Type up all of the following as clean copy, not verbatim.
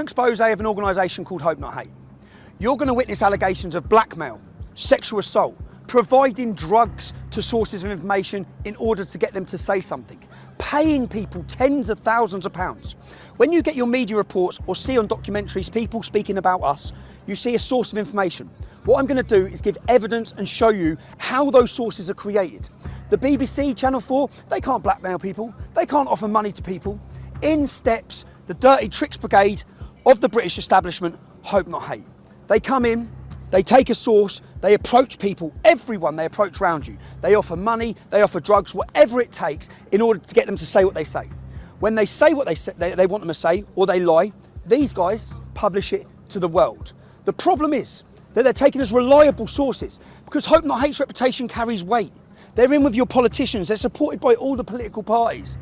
an expose of an organisation called Hope Not Hate. You're going to witness allegations of blackmail, sexual assault, providing drugs to sources of information in order to get them to say something, paying people tens of thousands of pounds. When you get your media reports or see on documentaries people speaking about us, you see a source of information. What I'm going to do is give evidence and show you how those sources are created. The BBC, Channel 4, they can't blackmail people, they can't offer money to people. In steps the dirty tricks brigade of the British establishment, Hope Not Hate. They come in, they take a source, they approach people, everyone they approach around you. They offer money, they offer drugs, whatever it takes in order to get them to say what they say. When they say what they want them to say, or they lie, these guys publish it to the world. The problem is that they're taken as reliable sources because Hope Not Hate's reputation carries weight. They're in with your politicians, they're supported by all the political parties.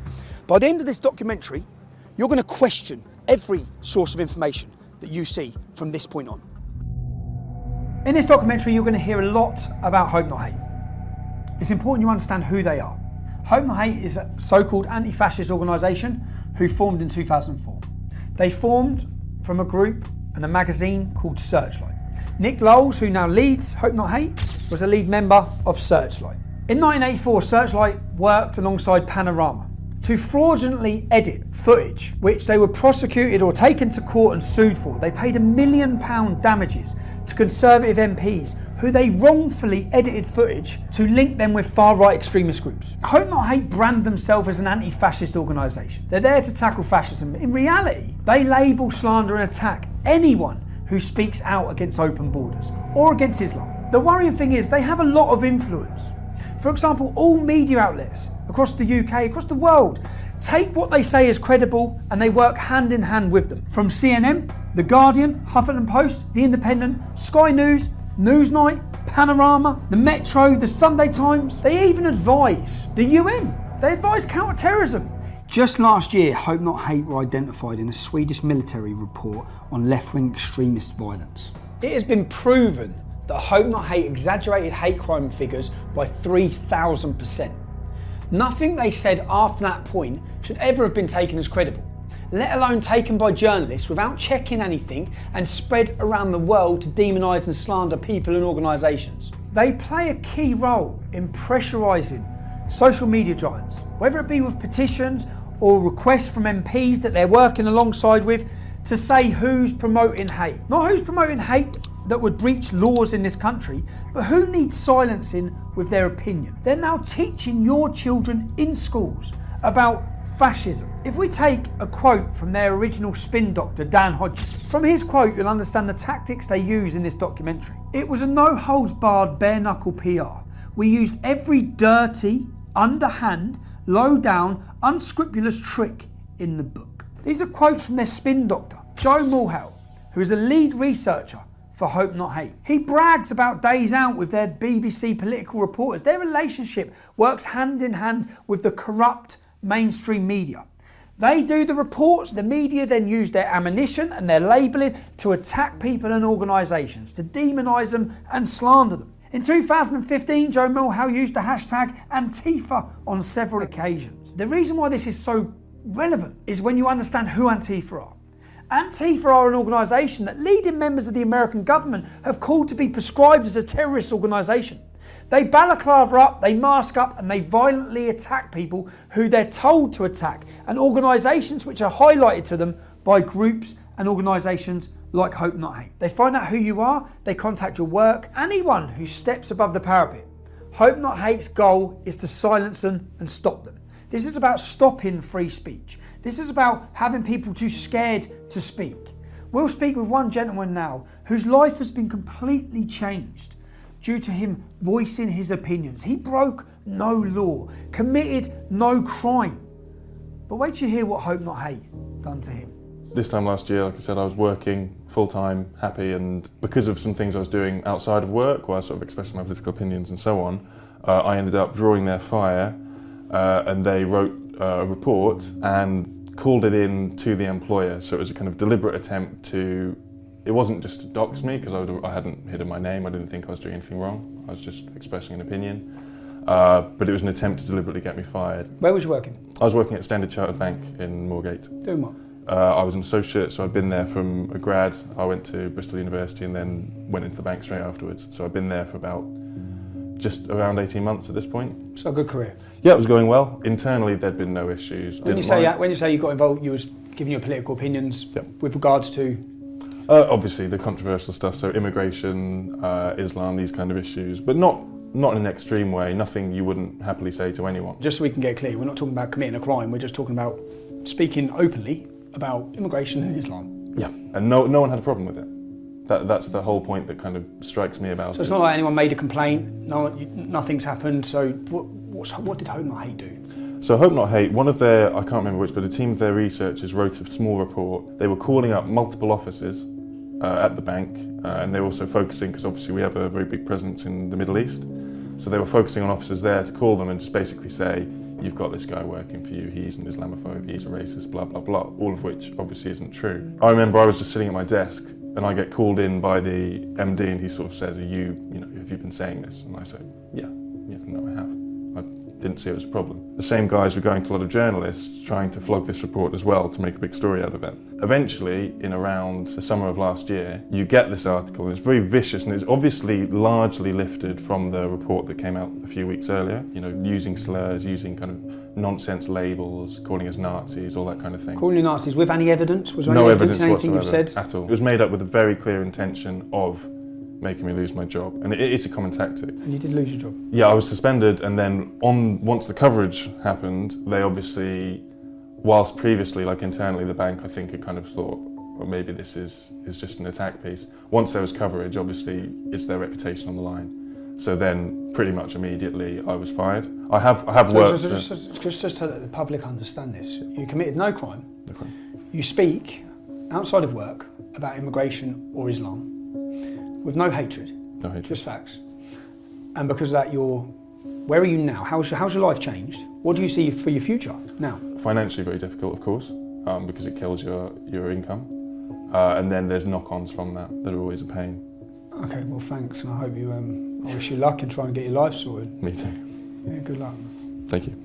By the end of this documentary, you're going to question every source of information that you see from this point on. In this documentary, you're going to hear a lot about Hope Not Hate. It's important you understand who they are. Hope Not Hate is a so-called anti-fascist organisation who formed in 2004. They formed from a group and a magazine called Searchlight. Nick Lowles, who now leads Hope Not Hate, was a lead member of Searchlight. In 1984, Searchlight worked alongside Panorama to fraudulently edit footage which they were prosecuted or taken to court and sued for. They paid £1 million damages to Conservative MPs who they wrongfully edited footage to link them with far-right extremist groups. Hope Not Hate brand themselves as an anti-fascist organisation. They're there to tackle fascism. In reality, they label, slander and attack anyone who speaks out against open borders or against Islam. The worrying thing is they have a lot of influence. For example, all media outlets across the UK, across the world, take what they say as credible and they work hand in hand with them. From CNN, The Guardian, Huffington Post, The Independent, Sky News, Newsnight, Panorama, The Metro, The Sunday Times. They even advise the UN. They advise counter-terrorism. Just last year, Hope Not Hate were identified in a Swedish military report on left-wing extremist violence. It has been proven that Hope Not Hate exaggerated hate crime figures by 3,000%. Nothing they said after that point should ever have been taken as credible, let alone taken by journalists without checking anything and spread around the world to demonise and slander people and organisations. They play a key role in pressurising social media giants, whether it be with petitions or requests from MPs that they're working alongside with to say who's promoting hate. Not who's promoting hate that would breach laws in this country, but who needs silencing with their opinion. They're now teaching your children in schools about fascism. If we take a quote from their original spin doctor, Dan Hodges, from his quote you'll understand the tactics they use in this documentary. It was a no-holds-barred, bare-knuckle PR. We used every dirty, underhand, low-down, unscrupulous trick in the book. These are quotes from their spin doctor, Joe Mulhall, who is a lead researcher for Hope Not Hate. He brags about days out with their BBC political reporters. Their relationship works hand in hand with the corrupt mainstream media. They do the reports, the media then use their ammunition and their labelling to attack people and organisations, to demonise them and slander them. In 2015, Joe Mulhall used the hashtag Antifa on several occasions. The reason why this is so relevant is when you understand who Antifa are. Antifa are an organisation that leading members of the American government have called to be prescribed as a terrorist organisation. They balaclava up, they mask up and they violently attack people who they're told to attack and organisations which are highlighted to them by groups and organisations like Hope Not Hate. They find out who you are, they contact your work, anyone who steps above the parapet. Hope Not Hate's goal is to silence them and stop them. This is about stopping free speech. This is about having people too scared to speak. We'll speak with one gentleman now whose life has been completely changed due to him voicing his opinions. He broke no law, committed no crime. But wait till you hear what Hope Not Hate done to him. This time last year, like I said, I was working full-time, happy, and because of some things I was doing outside of work, where I was sort of expressing my political opinions and so on, I ended up drawing their fire, and they wrote a report and called it in to the employer. So it was a kind of deliberate attempt to, it wasn't just to dox me, because I hadn't hidden my name, I didn't think I was doing anything wrong, I was just expressing an opinion. But it was an attempt to deliberately get me fired. Where was you working? I was working at Standard Chartered Bank in Moorgate. Doing what? I was an associate, so I'd been there from a grad. I went to Bristol University and then went into the bank straight afterwards. So I've been there for about just around 18 months at this point. So a good career. Yeah, it was going well. Internally, there'd been no issues. When you say you got involved, you was giving your political opinions with regards to? Obviously, the controversial stuff, so immigration, Islam, these kind of issues, but not in an extreme way, nothing you wouldn't happily say to anyone. Just so we can get clear, we're not talking about committing a crime, we're just talking about speaking openly about immigration and Islam. Yeah, and no one had a problem with it. That's the whole point that kind of strikes me about it. So it's not like anyone made a complaint, nothing's happened, so what did Hope Not Hate do? So Hope Not Hate, one of their, I can't remember which, but a team of their researchers wrote a small report. They were calling up multiple offices at the bank, and they were also focusing, because obviously we have a very big presence in the Middle East, so they were focusing on officers there to call them and just basically say, you've got this guy working for you, he's an Islamophobe, he's a racist, blah, blah, blah, all of which obviously isn't true. I remember I was just sitting at my desk and I get called in by the MD and he sort of says, have you been saying this? And I say, yeah, no, I have. I didn't see it was a problem. The same guys were going to a lot of journalists trying to flog this report as well to make a big story out of it. Eventually, in around the summer of last year, you get this article and it's very vicious and it's obviously largely lifted from the report that came out a few weeks earlier, using slurs, using kind of nonsense labels, calling us Nazis, all that kind of thing. Calling you Nazis with any evidence? Was there no any evidence anything whatsoever you've said? At all. It was made up with a very clear intention of making me lose my job, and it's a common tactic. And you did lose your job? Yeah, I was suspended, and then once the coverage happened, they obviously, whilst previously, like internally, the bank, I think, had kind of thought, well, maybe this is just an attack piece. Once there was coverage, obviously, it's their reputation on the line. So then, pretty much immediately, I was fired. I have worked. Just so that the public understand this, you committed no crime. No crime. You speak outside of work about immigration or Islam with no hatred. No hatred. Just facts. And because of that, where are you now? How's your life changed? What do you see for your future now? Financially, very difficult, of course, because it kills your income. And then there's knock-ons from that are always a pain. Okay, well, thanks, and I hope you. I wish you luck in trying to get your life sorted. Me too. Yeah, good luck. Thank you.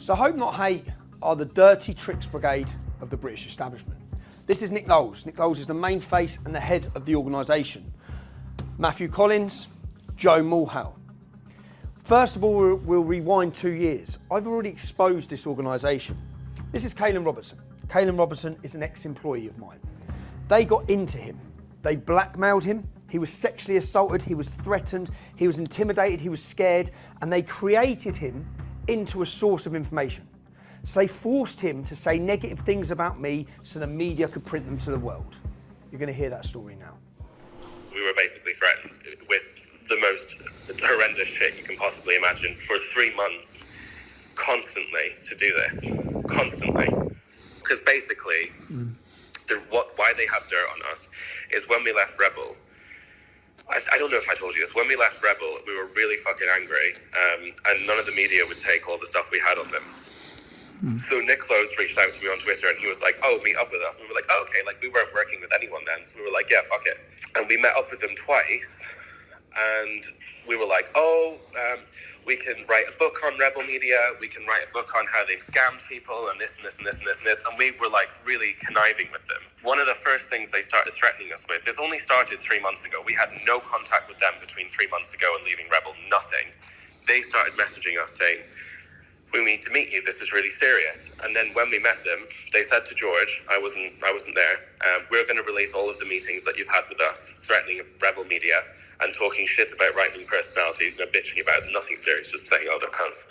So Hope Not Hate are the dirty tricks brigade of the British establishment. This is Nick Knowles. Nick Knowles is the main face and the head of the organisation. Matthew Collins, Joe Mulhall. First of all, we'll rewind 2 years. I've already exposed this organisation. This is Caelan Robertson. Caelan Robertson is an ex-employee of mine. They got into him. They blackmailed him. He was sexually assaulted. He was threatened. He was intimidated. He was scared. And they created him into a source of information. So they forced him to say negative things about me so the media could print them to the world. You're going to hear that story now. We were basically threatened with the most horrendous shit you can possibly imagine for 3 months, constantly, to do this. Constantly. Because basically, why they have dirt on us is when we left Rebel, I don't know if I told you this, when we left Rebel, we were really fucking angry, and none of the media would take all the stuff we had on them. So Nick Close reached out to me on Twitter and he was like, oh, meet up with us. And we were like, oh, okay, like we weren't working with anyone then. So we were like, yeah, fuck it. And we met up with them twice and we were like, we can write a book on Rebel Media. We can write a book on how they've scammed people and this and this and this and this and this. And we were like really conniving with them. One of the first things they started threatening us with, this only started 3 months ago. We had no contact with them between 3 months ago and leaving Rebel, nothing. They started messaging us saying, we need to meet you, this is really serious. And then when we met them, they said to George, I wasn't there, we're going to release all of the meetings that you've had with us, threatening Rebel Media and talking shit about right-wing personalities, bitching about nothing serious, just saying, oh, they're cunts.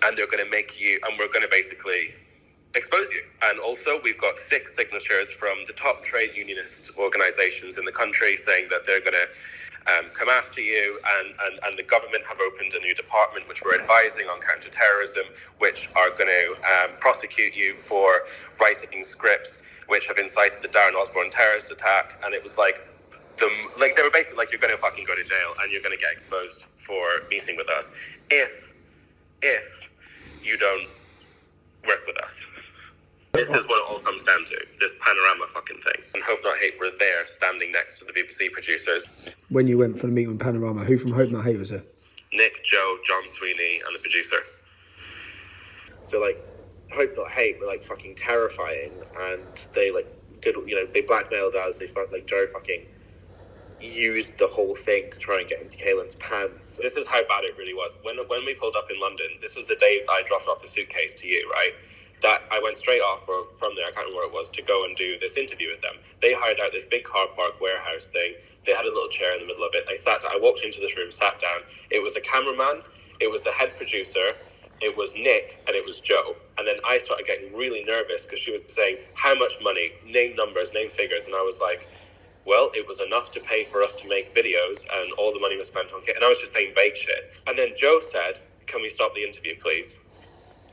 And they're going to make you, and we're going to basically expose you. And also, we've got 6 signatures from the top trade unionist organisations in the country saying that they're going to come after you, and the government have opened a new department which we're advising on counter-terrorism, which are going to prosecute you for writing scripts which have incited the Darren Osborne terrorist attack. And it was like, they were basically like, you're going to fucking go to jail and you're going to get exposed for meeting with us if you don't work with us. This is what it all comes down to, this panorama fucking thing. And Hope Not Hate were there, standing next to the BBC producers. When you went for the meeting with Panorama, who from Hope Not Hate was there? Nick, Joe, John Sweeney, and the producer. So, like, Hope Not Hate were like fucking terrifying, and they like did, you know, they blackmailed us. They felt like Joe fucking used the whole thing to try and get into Kaylin's pants. This is how bad it really was. When we pulled up in London, this was the day I dropped off the suitcase to you, right? That I went straight off from there, I can't remember where it was, to go and do this interview with them. They hired out this big car park warehouse thing. They had a little chair in the middle of it. I walked into this room, sat down. It was a cameraman, it was the head producer, it was Nick, and it was Joe. And then I started getting really nervous because she was saying, how much money, name numbers, name figures. And I was like, well, it was enough to pay for us to make videos, and all the money was spent on kit. And I was just saying vague shit. And then Joe said, can we stop the interview, please?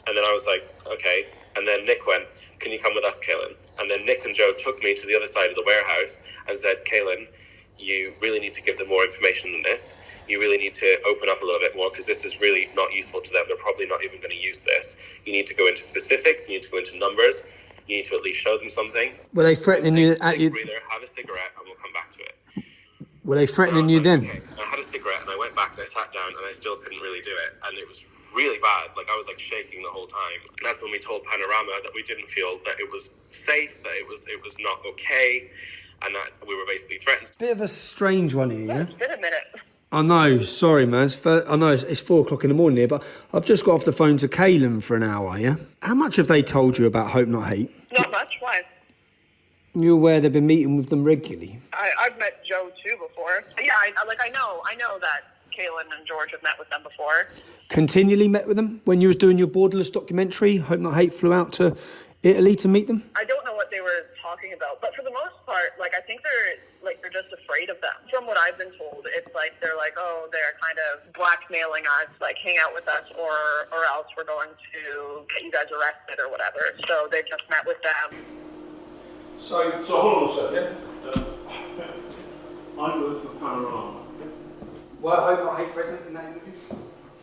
And then I was like, okay. And then Nick went, can you come with us, Kaylin? And then Nick and Joe took me to the other side of the warehouse and said, Kaylin, you really need to give them more information than this. You really need to open up a little bit more, because this is really not useful to them. They're probably not even going to use this. You need to go into specifics. You need to go into numbers. You need to at least show them something. Were they threatening you at you? Breather, have a cigarette, and we'll come back to it. Were they threatening you then? Okay. I had a cigarette, and I went back and I sat down, and I still couldn't really do it, and it was really bad. Like, I was like shaking the whole time. That's when we told Panorama that we didn't feel that it was safe, that it was not okay, and that we were basically threatened. Bit of a strange one here, yeah? It's been a minute. I know, sorry man, I know it's 4 o'clock in the morning here, but I've just got off the phone to Kaylin for an hour, yeah? How much have they told you about Hope Not Hate? Not much. Why? You're aware they've been meeting with them regularly? I've met Joe too before. Yeah, I know that Kaylin and George have met with them before. Continually met with them? When you was doing your Borderless documentary, Hope Not Hate flew out to Italy to meet them? I don't know what they were talking about, but for the most part, like, I think they're just afraid of them. From what I've been told, it's like they're like, oh, they're kind of blackmailing us, like, hang out with us, or else we're going to get you guys arrested or whatever. So they've just met with them. So hold on a second. I work for Panorama. Were Hope Not Hate present in that interview?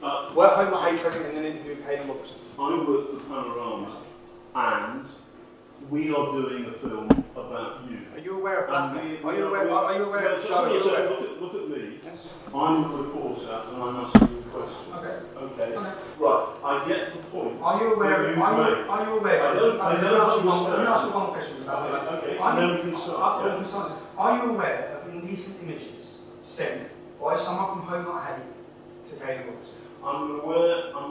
Were Hope Not Hate present in an interview with Kaylin Robertson? I work for Panorama, and we are doing a film about you. Are you aware of And blackmail? Are you aware of Joe? Look at me. Yes. I'm a reporter, and I'm asking you a question. Okay. Right. I get the point. Are you aware? Are you aware? I don't Let me ask you one question about that. Okay. Then we can start. Are you aware of indecent images sent by someone from Hope Not Hate to Kaylin Robertson? I'm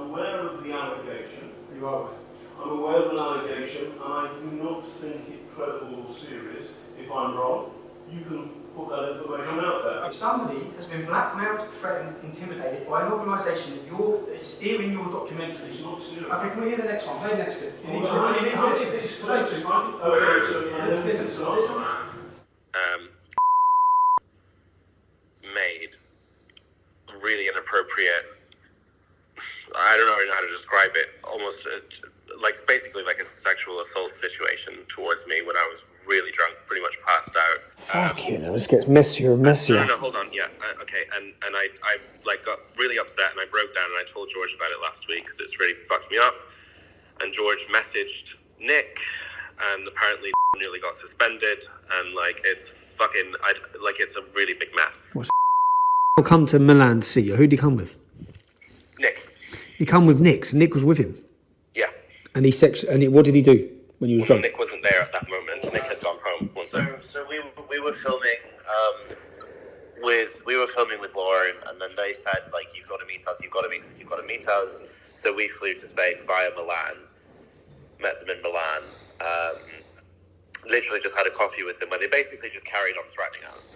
aware of the allegation. You are aware. I'm aware of an allegation, and I do not think it credible or serious. If I'm wrong, you can put that information out there. If somebody has been blackmailed, threatened, intimidated by an organisation that is steering your documentary. It's not serious. Okay, can we hear the next one? Play the next bit. Made really inappropriate, I don't know how to describe it, almost basically like a sexual assault situation towards me when I was really drunk, pretty much passed out. Fuck you know, this gets messier and messier. No, hold on, yeah, okay, and I got really upset, and I broke down, and I told George about it last week because it's really fucked me up, and George messaged Nick, and apparently nearly got suspended, and it's fucking, it's a really big mess. I'll come to Milan to see you. Who'd he come with? Nick. He come with Nick, so Nick was with him. Yeah. And what did he do when you was drunk? Nick wasn't there at that moment. Nick had gone home. So we were filming with Laura, and then they said, you've got to meet us. So we flew to Spain via Milan, met them in Milan, literally just had a coffee with them, where they basically just carried on threatening us,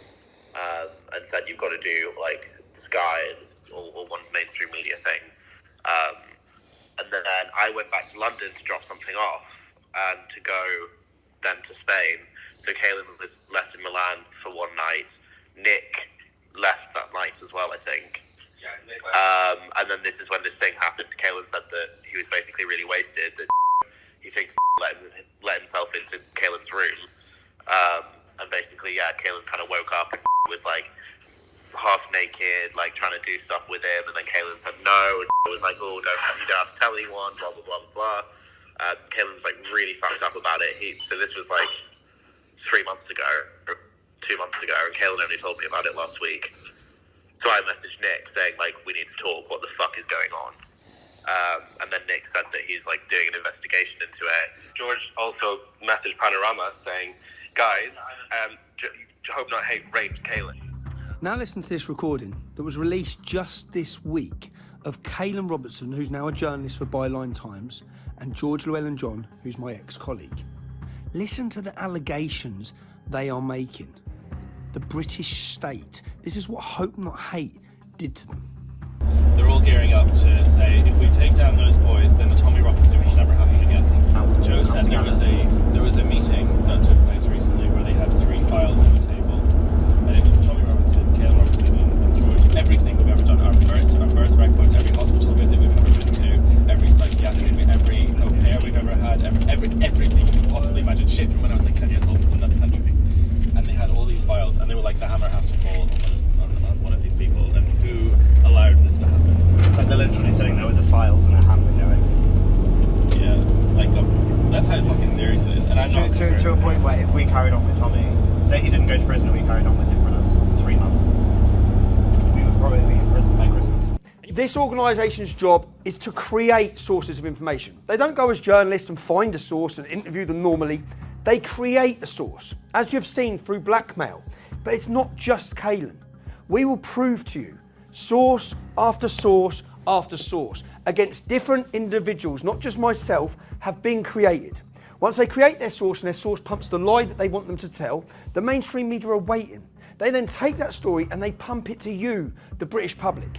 and said, you've got to do Sky or one mainstream media thing. And then I went back to London to drop something off and to go then to Spain. So Kaylin was left in Milan for one night. Nick left that night as well, I think. Yeah, Nick left. And then this is when this thing happened. Kaylin said that he was basically really wasted, that he thinks let himself into Kaylin's room. And basically, Kaylin kind of woke up and was half naked, trying to do stuff with him, and then Kaylin said no, and was like, oh, you don't have to tell anyone, blah blah blah blah blah. Kaylin's really fucked up about it. So this was 3 months ago, or 2 months ago, and Kaylin only told me about it last week. So I messaged Nick saying we need to talk. What the fuck is going on? And then Nick said that he's like doing an investigation into it. George also messaged Panorama saying, guys, Hope Not Hate raped Kaylin. Now listen to this recording that was released just this week of Kaylin Robertson, who's now a journalist for Byline Times, and George Llewellyn-John, who's my ex-colleague. Listen to the allegations they are making. The British state. This is what Hope Not Hate did to them. They're all gearing up to say, if we take down those boys, then the Tommy Robinson situation never happening again. Joe said there was a meeting that took place recently where they had 3 files on the table, and it was Tommy Robinson, Kaylin Robertson, and George. Everything we've ever done, our birth records, every hospital visit we've ever been to, every psychiatric, every au pair we've ever had, everything you can possibly imagine. Shit from when I was like 10 years old from another country. And they had all these files, and they were like, the hammer has to fall on one of these people, and who allowed this to happen? It's like they're literally sitting there with the files and a hammer going. Yeah, like, that's how fucking serious it is. And I'm not to a point where if we carried on with Tommy, say he didn't go to prison and we carried on with him for another 3 months, we would probably be in prison by Christmas. This organisation's job is to create sources of information. They don't go as journalists and find a source and interview them normally. They create a source, as you've seen through blackmail. But it's not just Kaylin. We will prove to you, source after source after source, against different individuals, not just myself, have been created. Once they create their source and their source pumps the lie that they want them to tell, the mainstream media are waiting. They then take that story and they pump it to you, the British public.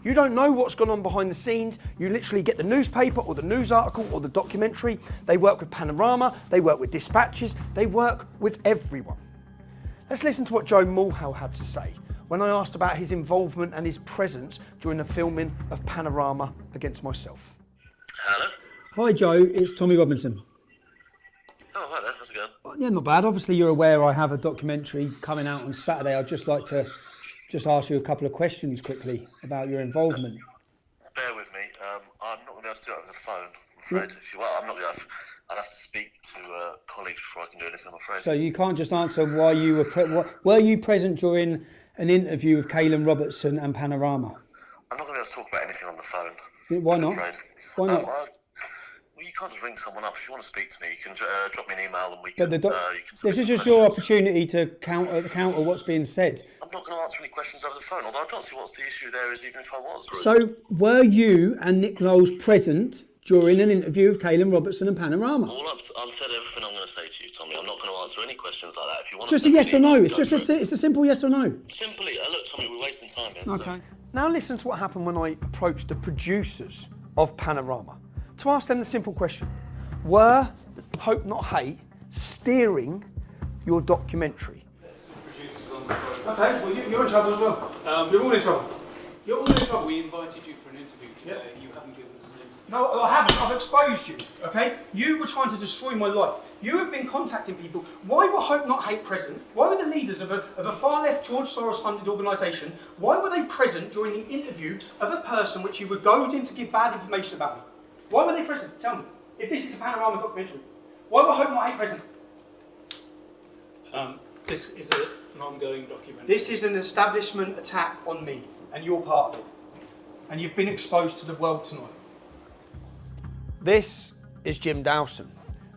You don't know what's gone on behind the scenes. You literally get the newspaper or the news article or the documentary. They work with Panorama, they work with Dispatches, they work with everyone. Let's listen to what Joe Mulhall had to say when I asked about his involvement and his presence during the filming of Panorama against myself. Hello? Hi Joe, it's Tommy Robinson. Oh, hi there, how's it going? Yeah, not bad. Obviously you're aware I have a documentary coming out on Saturday. I'd just like to ask you a couple of questions quickly about your involvement. Bear with me. I'm not going to be able to do it over the phone, I'm afraid. I'm not going to I'd have to speak to colleagues before I can do anything, I'm afraid. So you can't just answer why you were you present during an interview with Kaylin Robertson and Panorama? I'm not going to be able to talk about anything on the phone. Why not? I'm afraid. Why not? Well, you can't just ring someone up. If you want to speak to me, you can drop me an email and we But can. this is just your opportunity to counter what's being said. I'm not going to answer any questions over the phone, although I don't see what's the issue there is, even if I was. Really. So were you and Nick Knowles present during an interview with Kaylin Robertson and Panorama? I've said everything I'm going to say to you, Tommy. I'm not going to answer any questions like that. If you want Just to a yes or no. It's just it's a simple yes or no. Simply, look, Tommy, we're wasting time here. Okay. Now listen to what happened when I approached the producers of Panorama to ask them the simple question: were Hope Not Hate steering your documentary? Okay, well you're in trouble as well. You're all in trouble. You're all in trouble. We invited you for an interview today. Yep. You haven't given us an interview. No, I haven't. I've exposed you, okay? You were trying to destroy my life. You have been contacting people. Why were Hope Not Hate present? Why were the leaders of a far-left George Soros-funded organisation, why were they present during the interview of a person which you were goading to give bad information about me? Why were they present? Tell me. If this is a Panorama documentary, why were Hope Not Hate present? This is an ongoing documentary. This is an establishment attack on me, and you're part of it. And you've been exposed to the world tonight. This is Jim Dawson.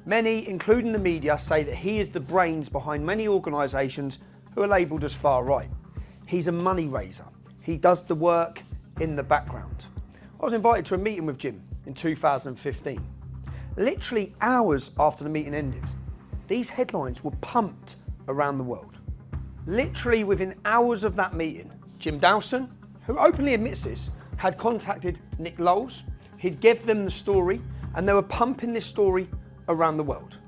Many, including the media, say that he is the brains behind many organisations who are labelled as far right. He's a money raiser. He does the work in the background. I was invited to a meeting with Jim in 2015. Literally hours after the meeting ended, these headlines were pumped around the world. Literally within hours of that meeting, Jim Dawson, who openly admits this, had contacted Nick Knowles. He'd give them the story, and they were pumping this story around the world.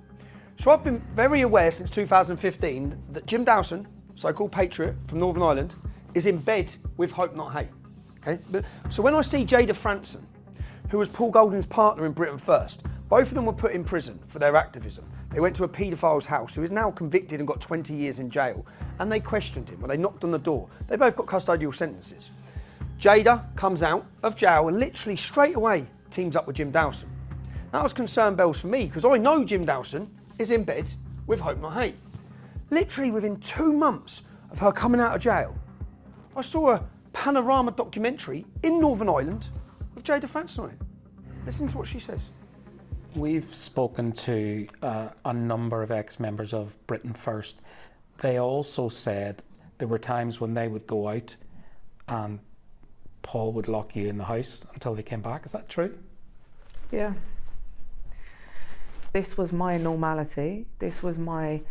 So I've been very aware since 2015 that Jim Dawson, so-called patriot from Northern Ireland, is in bed with Hope Not Hate. Okay? So when I see Jada Franson, who was Paul Golding's partner in Britain First, both of them were put in prison for their activism. They went to a paedophile's house who is now convicted and got 20 years in jail, and they questioned him when they knocked on the door. They both got custodial sentences. Jada comes out of jail and literally straight away teams up with Jim Dawson. That was concern bells for me because I know Jim Dawson is in bed with Hope Not Hate. Literally within 2 months of her coming out of jail, I saw a Panorama documentary in Northern Ireland with Jada Franson on it. Listen to what she says. We've spoken to a number of ex-members of Britain First. They also said there were times when they would go out and Paul would lock you in the house until they came back. Is that true? Yeah. This was my normality. This was my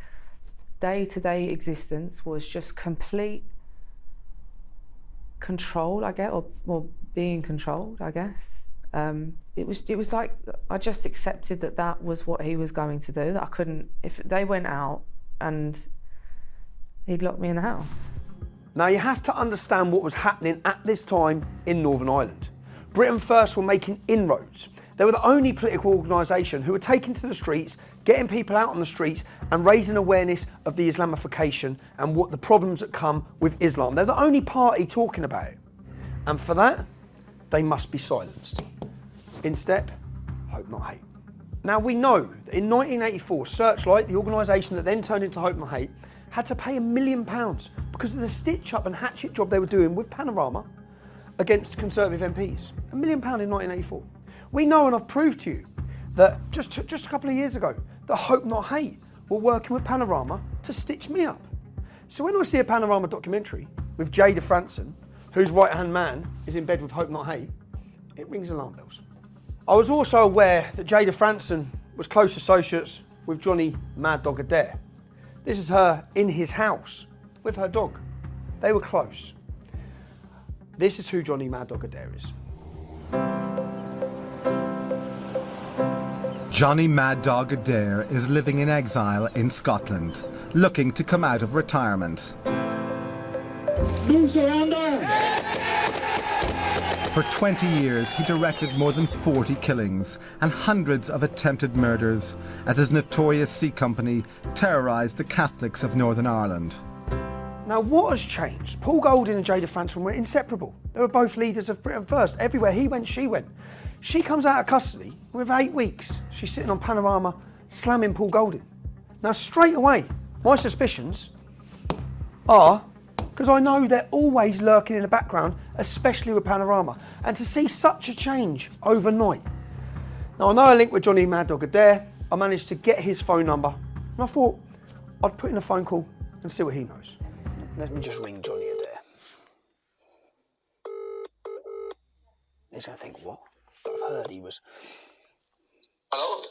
day-to-day existence, was just complete control, I guess, or being controlled, I guess. It was like I just accepted that was what he was going to do, that I couldn't, if they went out and he'd lock me in the house. Now you have to understand what was happening at this time in Northern Ireland. Britain First were making inroads. They were the only political organisation who were taking to the streets, getting people out on the streets and raising awareness of the Islamification and what the problems that come with Islam. They're the only party talking about it. And for that, they must be silenced. In step, Hope Not Hate. Now we know that in 1984, Searchlight, the organisation that then turned into Hope Not Hate, had to pay £1 million because of the stitch-up and hatchet job they were doing with Panorama against Conservative MPs. £1 million in 1984. We know, and I've proved to you, that just a couple of years ago, that Hope Not Hate were working with Panorama to stitch me up. So when I see a Panorama documentary with Jada Franson, whose right-hand man is in bed with Hope Not Hate, it rings alarm bells. I was also aware that Jada Franson was close associates with Johnny Mad Dog Adair. This is her in his house with her dog. They were close. This is who Johnny Mad Dog Adair is. Johnny Mad Dog Adair is living in exile in Scotland, looking to come out of retirement. No surrender! For 20 years, he directed more than 40 killings and hundreds of attempted murders as his notorious C Company terrorised the Catholics of Northern Ireland. Now, what has changed? Paul Golding and Jada Franson were inseparable. They were both leaders of Britain First. Everywhere he went, she went. She comes out of custody with 8 weeks. She's sitting on Panorama slamming Paul Golding. Now, straight away, my suspicions are, because I know they're always lurking in the background, especially with Panorama, and to see such a change overnight. Now, I know I linked with Johnny Mad Dog Adair. I managed to get his phone number, and I thought I'd put in a phone call and see what he knows. Let me just ring Johnny Adair. He's going to think, what? I've heard he was... Hello?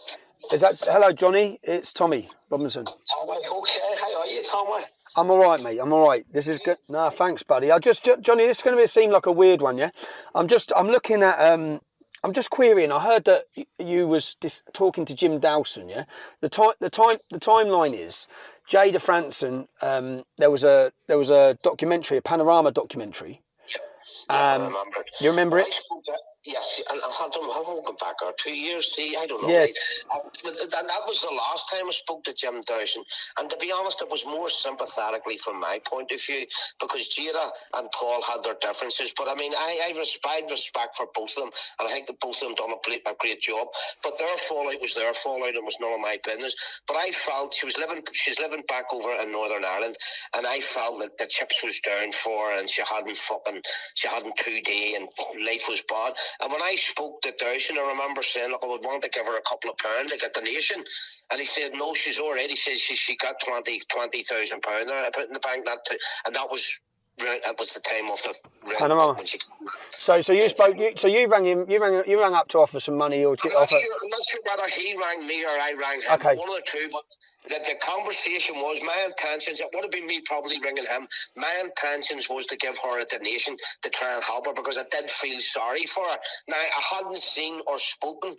Hello, Johnny? It's Tommy Robinson. Oh, wait, okay. How are you, Tommy? I'm all right, mate. I'm all right. This is good. No, thanks, buddy. Johnny, this is going to seem like a weird one, yeah? I'm looking at... I'm just querying. I heard that you was talking to Jim Dawson, yeah? The timeline is Jada Franson. There was a documentary, a Panorama documentary. Yeah, I remember. You remember it? Yes, and I'm going back 2 years, I don't know. Yes. But that was the last time I spoke to Jim Dawson, and to be honest, it was more sympathetically from my point of view, because Jada and Paul had their differences, but I mean, I respect for both of them, and I think that both of them done a great job, but their fallout was their fallout, and was none of my business. But I felt she's living back over in Northern Ireland, and I felt that the chips was down for her, and she hadn't 2D, and life was bad. And when I spoke to Dawson, I remember saying, look, I would want to give her a couple of pounds, like a donation. And he said, no, she's already said she got £20,000 there. I put in the bank and that was the time of the Panorama. So you spoke. So you rang him. You rang up to offer some money or to get offer. I'm not sure whether he rang me or I rang him. Okay. One of the two. But the conversation was, my intentions. It would have been me probably ringing him. My intentions was to give her a donation to try and help her, because I did feel sorry for her. Now, I hadn't seen or spoken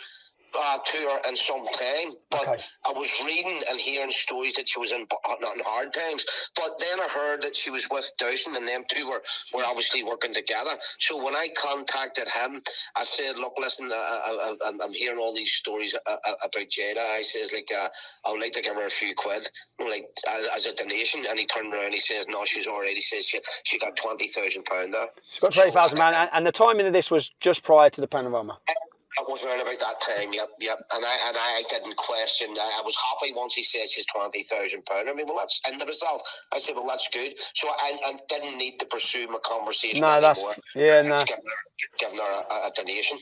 to her in some time, but okay. I was reading and hearing stories that she was in hard times, but then I heard that she was with Dawson, and them two were obviously working together. So when I contacted him, I said, look, listen, I'm hearing all these stories about Jada. I says, I would like to give her a few quid, like as a donation. And he turned around and he says, no, she's already says she got £20,000 there. She's got £20,000, and the timing of this was just prior to the Panorama. It was around about that time, yep. And I didn't question. I was happy once he said she's £20,000. I mean, well, that's into myself. I said, well, that's good. So I didn't need to pursue my conversation anymore. Giving her a donation.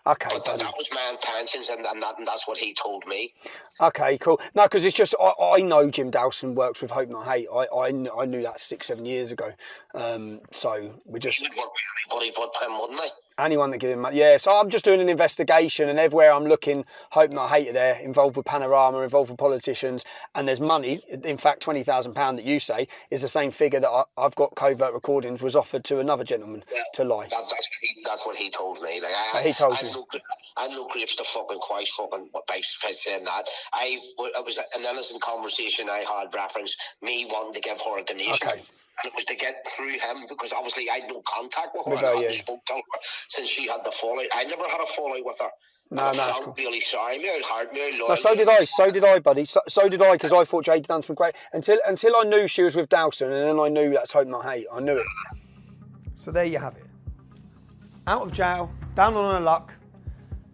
Okay, but that was my intentions, and that's what he told me. Okay, cool. No, because it's just I know Jim Dowson works with Hope Not Hate. I knew that 6-7 years ago. So we just anybody but him, wouldn't they? Anyone that give him money. Yeah, so I'm just doing an investigation, and everywhere I'm looking, Hope Not Hate are there, involved with Panorama, involved with politicians, and there's money. In fact, £20,000 that you say is the same figure that I've got covert recordings was offered to another gentleman to lie. That's what he told me. Like, he told you. I'm no grapes to fucking quite fucking by saying that. It was an innocent conversation I had reference me wanting to give her a donation. Okay. And it was to get through him, because obviously I had no contact with her. I hadn't spoke to her since she had the fallout. I never had a fallout with her. No, I felt cool. Really sorry, me out hard, me out loyal. No, so did I, buddy. So did I, because I thought Jade had done some great... Until I knew she was with Dowson, and then I knew that's Hope Not Hate. I knew it. So there you have it. Out of jail, down on her luck,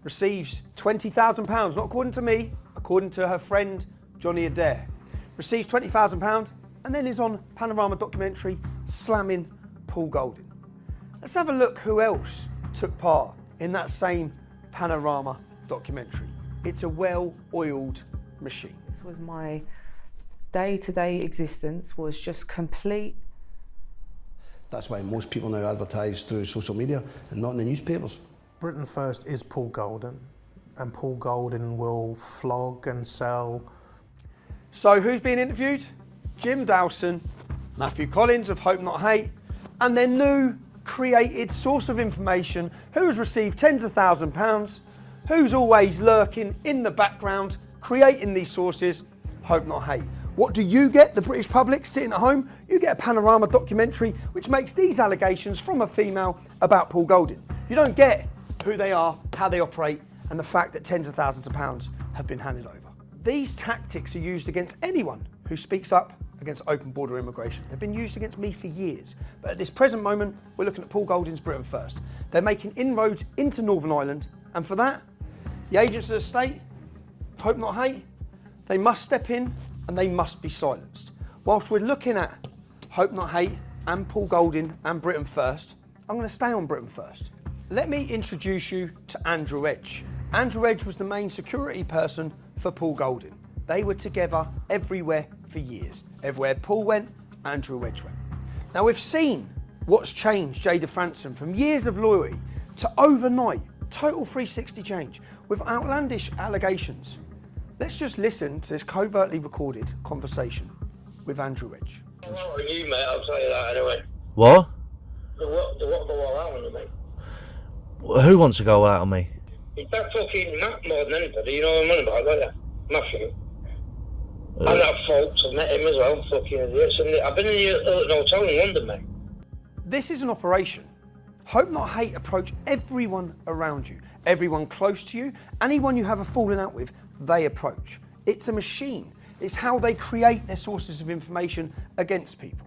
receives £20,000, not according to me, according to her friend Johnny Adair. Receives £20,000 and then is on Panorama documentary slamming Paul Golding. Let's have a look who else took part in that same Panorama documentary. It's a well-oiled machine. This was my day-to-day existence, was just complete. That's why most people now advertise through social media and not in the newspapers. Britain First is Paul Golding, and Paul Golding will flog and sell. So who's being interviewed? Jim Dowson, Matthew Collins of Hope Not Hate, and their new created source of information who has received tens of thousands of pounds, who's always lurking in the background, creating these sources, Hope Not Hate. What do you get, the British public, sitting at home? You get a Panorama documentary which makes these allegations from a female about Paul Golding. You don't get who they are, how they operate, and the fact that tens of thousands of pounds have been handed over. These tactics are used against anyone who speaks up against open border immigration. They've been used against me for years. But at this present moment, we're looking at Paul Golding's Britain First. They're making inroads into Northern Ireland, and for that, the agents of the state, Hope Not Hate, they must step in and they must be silenced. Whilst we're looking at Hope Not Hate and Paul Golding and Britain First, I'm going to stay on Britain First. Let me introduce you to Andrew Edge. Andrew Edge was the main security person for Paul Golding. They were together everywhere for years. Everywhere Paul went, Andrew Edge went. Now we've seen what's changed Jada Franson from years of loyalty to overnight, total 360 change with outlandish allegations. Let's just listen to this covertly recorded conversation with Andrew Edge. What are you, mate? I'll tell you that anyway. What? The what go all out on you, mate? Who wants to go out on me? It's that fucking Matt more than anybody, you know what I'm on about, don't you? Matthew. And that folks, I've met him as well, fucking idiots. And I've been in the hotel in London, mate. This is an operation. Hope Not Hate approach everyone around you, everyone close to you, anyone you have a falling out with, they approach. It's a machine. It's how they create their sources of information against people.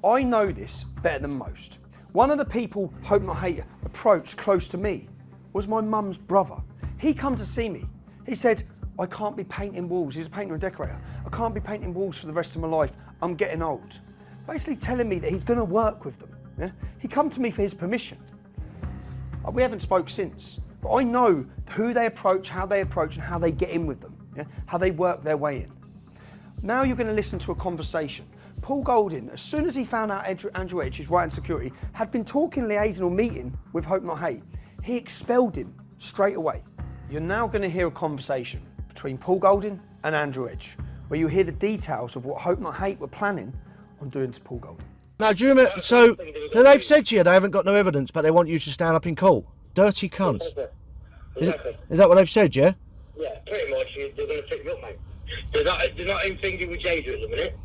I know this better than most. One of the people Hope Not Hate approached close to me was my mum's brother. He come to see me. He said, I can't be painting walls. He's a painter and decorator. I can't be painting walls for the rest of my life. I'm getting old. Basically telling me that he's going to work with them. Yeah? He come to me for his permission. We haven't spoke since, but I know who they approach, and how they get in with them, yeah? How they work their way in. Now you're going to listen to a conversation. Paul Golding, as soon as he found out Andrew Edge, his right-hand security, had been talking, liaising or meeting with Hope Not Hate, he expelled him straight away. You're now going to hear a conversation between Paul Golding and Andrew Edge, where you hear the details of what Hope Not Hate were planning on doing to Paul Golding. Now, do you remember, so they've said to you they haven't got no evidence, but they want you to stand up in court. Dirty cunts. Exactly. Is that what they've said, yeah? Yeah, pretty much. They're going to pick me up, mate. They're not in thinking with Jada at the minute.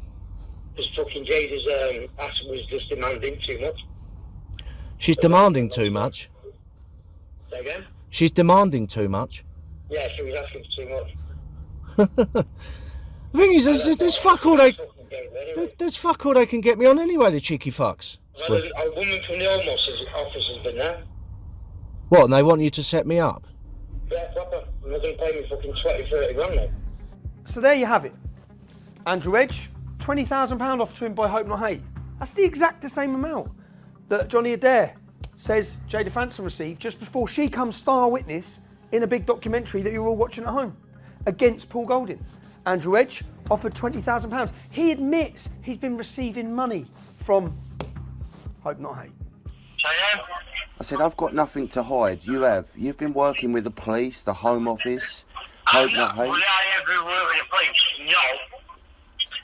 Because fucking Jada's ass was just demanding too much. She's demanding too much. Say again? She's demanding too much. Yeah, she was asking for too much. The thing is, there's fuck all they... There's fuck all they can get me on anyway, the cheeky fucks. Well, a woman from the Home Office has been there. What, and they want you to set me up? Yeah, proper. I'm not going to pay me fucking 20, 30 grand now. So there you have it. Andrew Edge, £20,000 offered to him by Hope Not Hate. That's the exact same amount that Johnny Adair says Jada Franson received just before she comes star witness in a big documentary that you're all watching at home against Paul Golding. Andrew Edge offered £20,000. He admits he's been receiving money from Hope Not Hate. I said, I've got nothing to hide. You have. You've been working with the police, the Home Office, Hope Not Hate. Will I ever work with the police? No.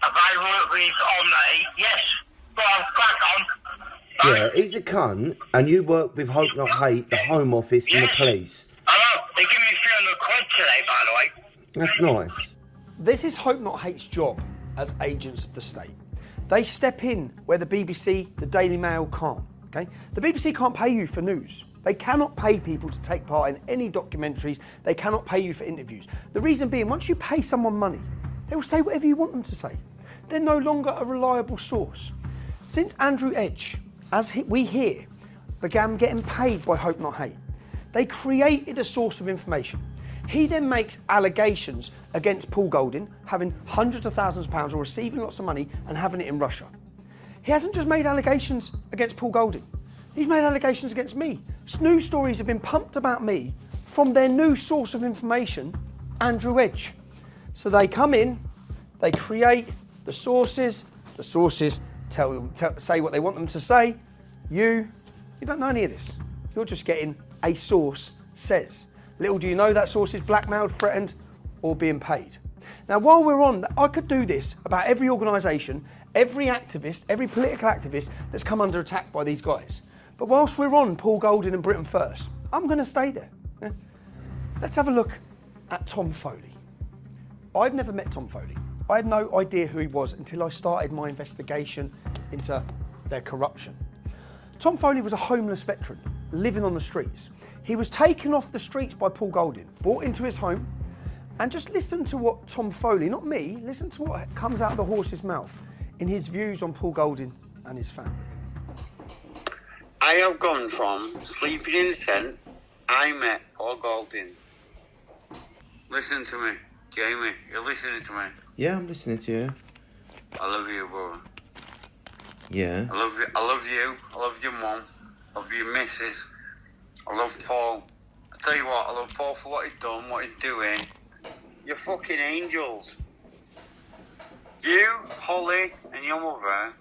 Have I worked with Hope Not Hate? Yes. Go on, crack on. Yeah, he's a cunt, and you work with Hope Not Hate, the Home Office and the police. Hello, they give me 300 quid today, by the way. That's nice. This is Hope Not Hate's job as agents of the state. They step in where the BBC, the Daily Mail can't, okay? The BBC can't pay you for news. They cannot pay people to take part in any documentaries. They cannot pay you for interviews. The reason being, once you pay someone money, they will say whatever you want them to say. They're no longer a reliable source. Since Andrew Edge, as we hear, began getting paid by Hope Not Hate, they created a source of information. He then makes allegations against Paul Golding, having hundreds of thousands of pounds or receiving lots of money and having it in Russia. He hasn't just made allegations against Paul Golding. He's made allegations against me. News stories have been pumped about me from their new source of information, Andrew Edge. So they come in, they create the sources tell them, say what they want them to say. You don't know any of this. You're just getting a source says. Little do you know that source is blackmailed, threatened, or being paid. Now, while we're on, I could do this about every organisation, every activist, every political activist that's come under attack by these guys. But whilst we're on Paul Golding and Britain First, I'm going to stay there. Yeah? Let's have a look at Tom Foley. I've never met Tom Foley. I had no idea who he was until I started my investigation into their corruption. Tom Foley was a homeless veteran living on the streets. He was taken off the streets by Paul Golding, brought into his home, and just listen to what Tom Foley, not me, listen to what comes out of the horse's mouth in his views on Paul Golding and his family. I have gone from sleeping in the tent, I met Paul Golding. Listen to me, Jamie, you're listening to me. Yeah, I'm listening to you. I love you, brother. Yeah. I love you, I love your mum, I love your missus, I love Paul. I tell you what, I love Paul for what he's done, what he's doing. You're fucking angels. You, Holly, and your mother,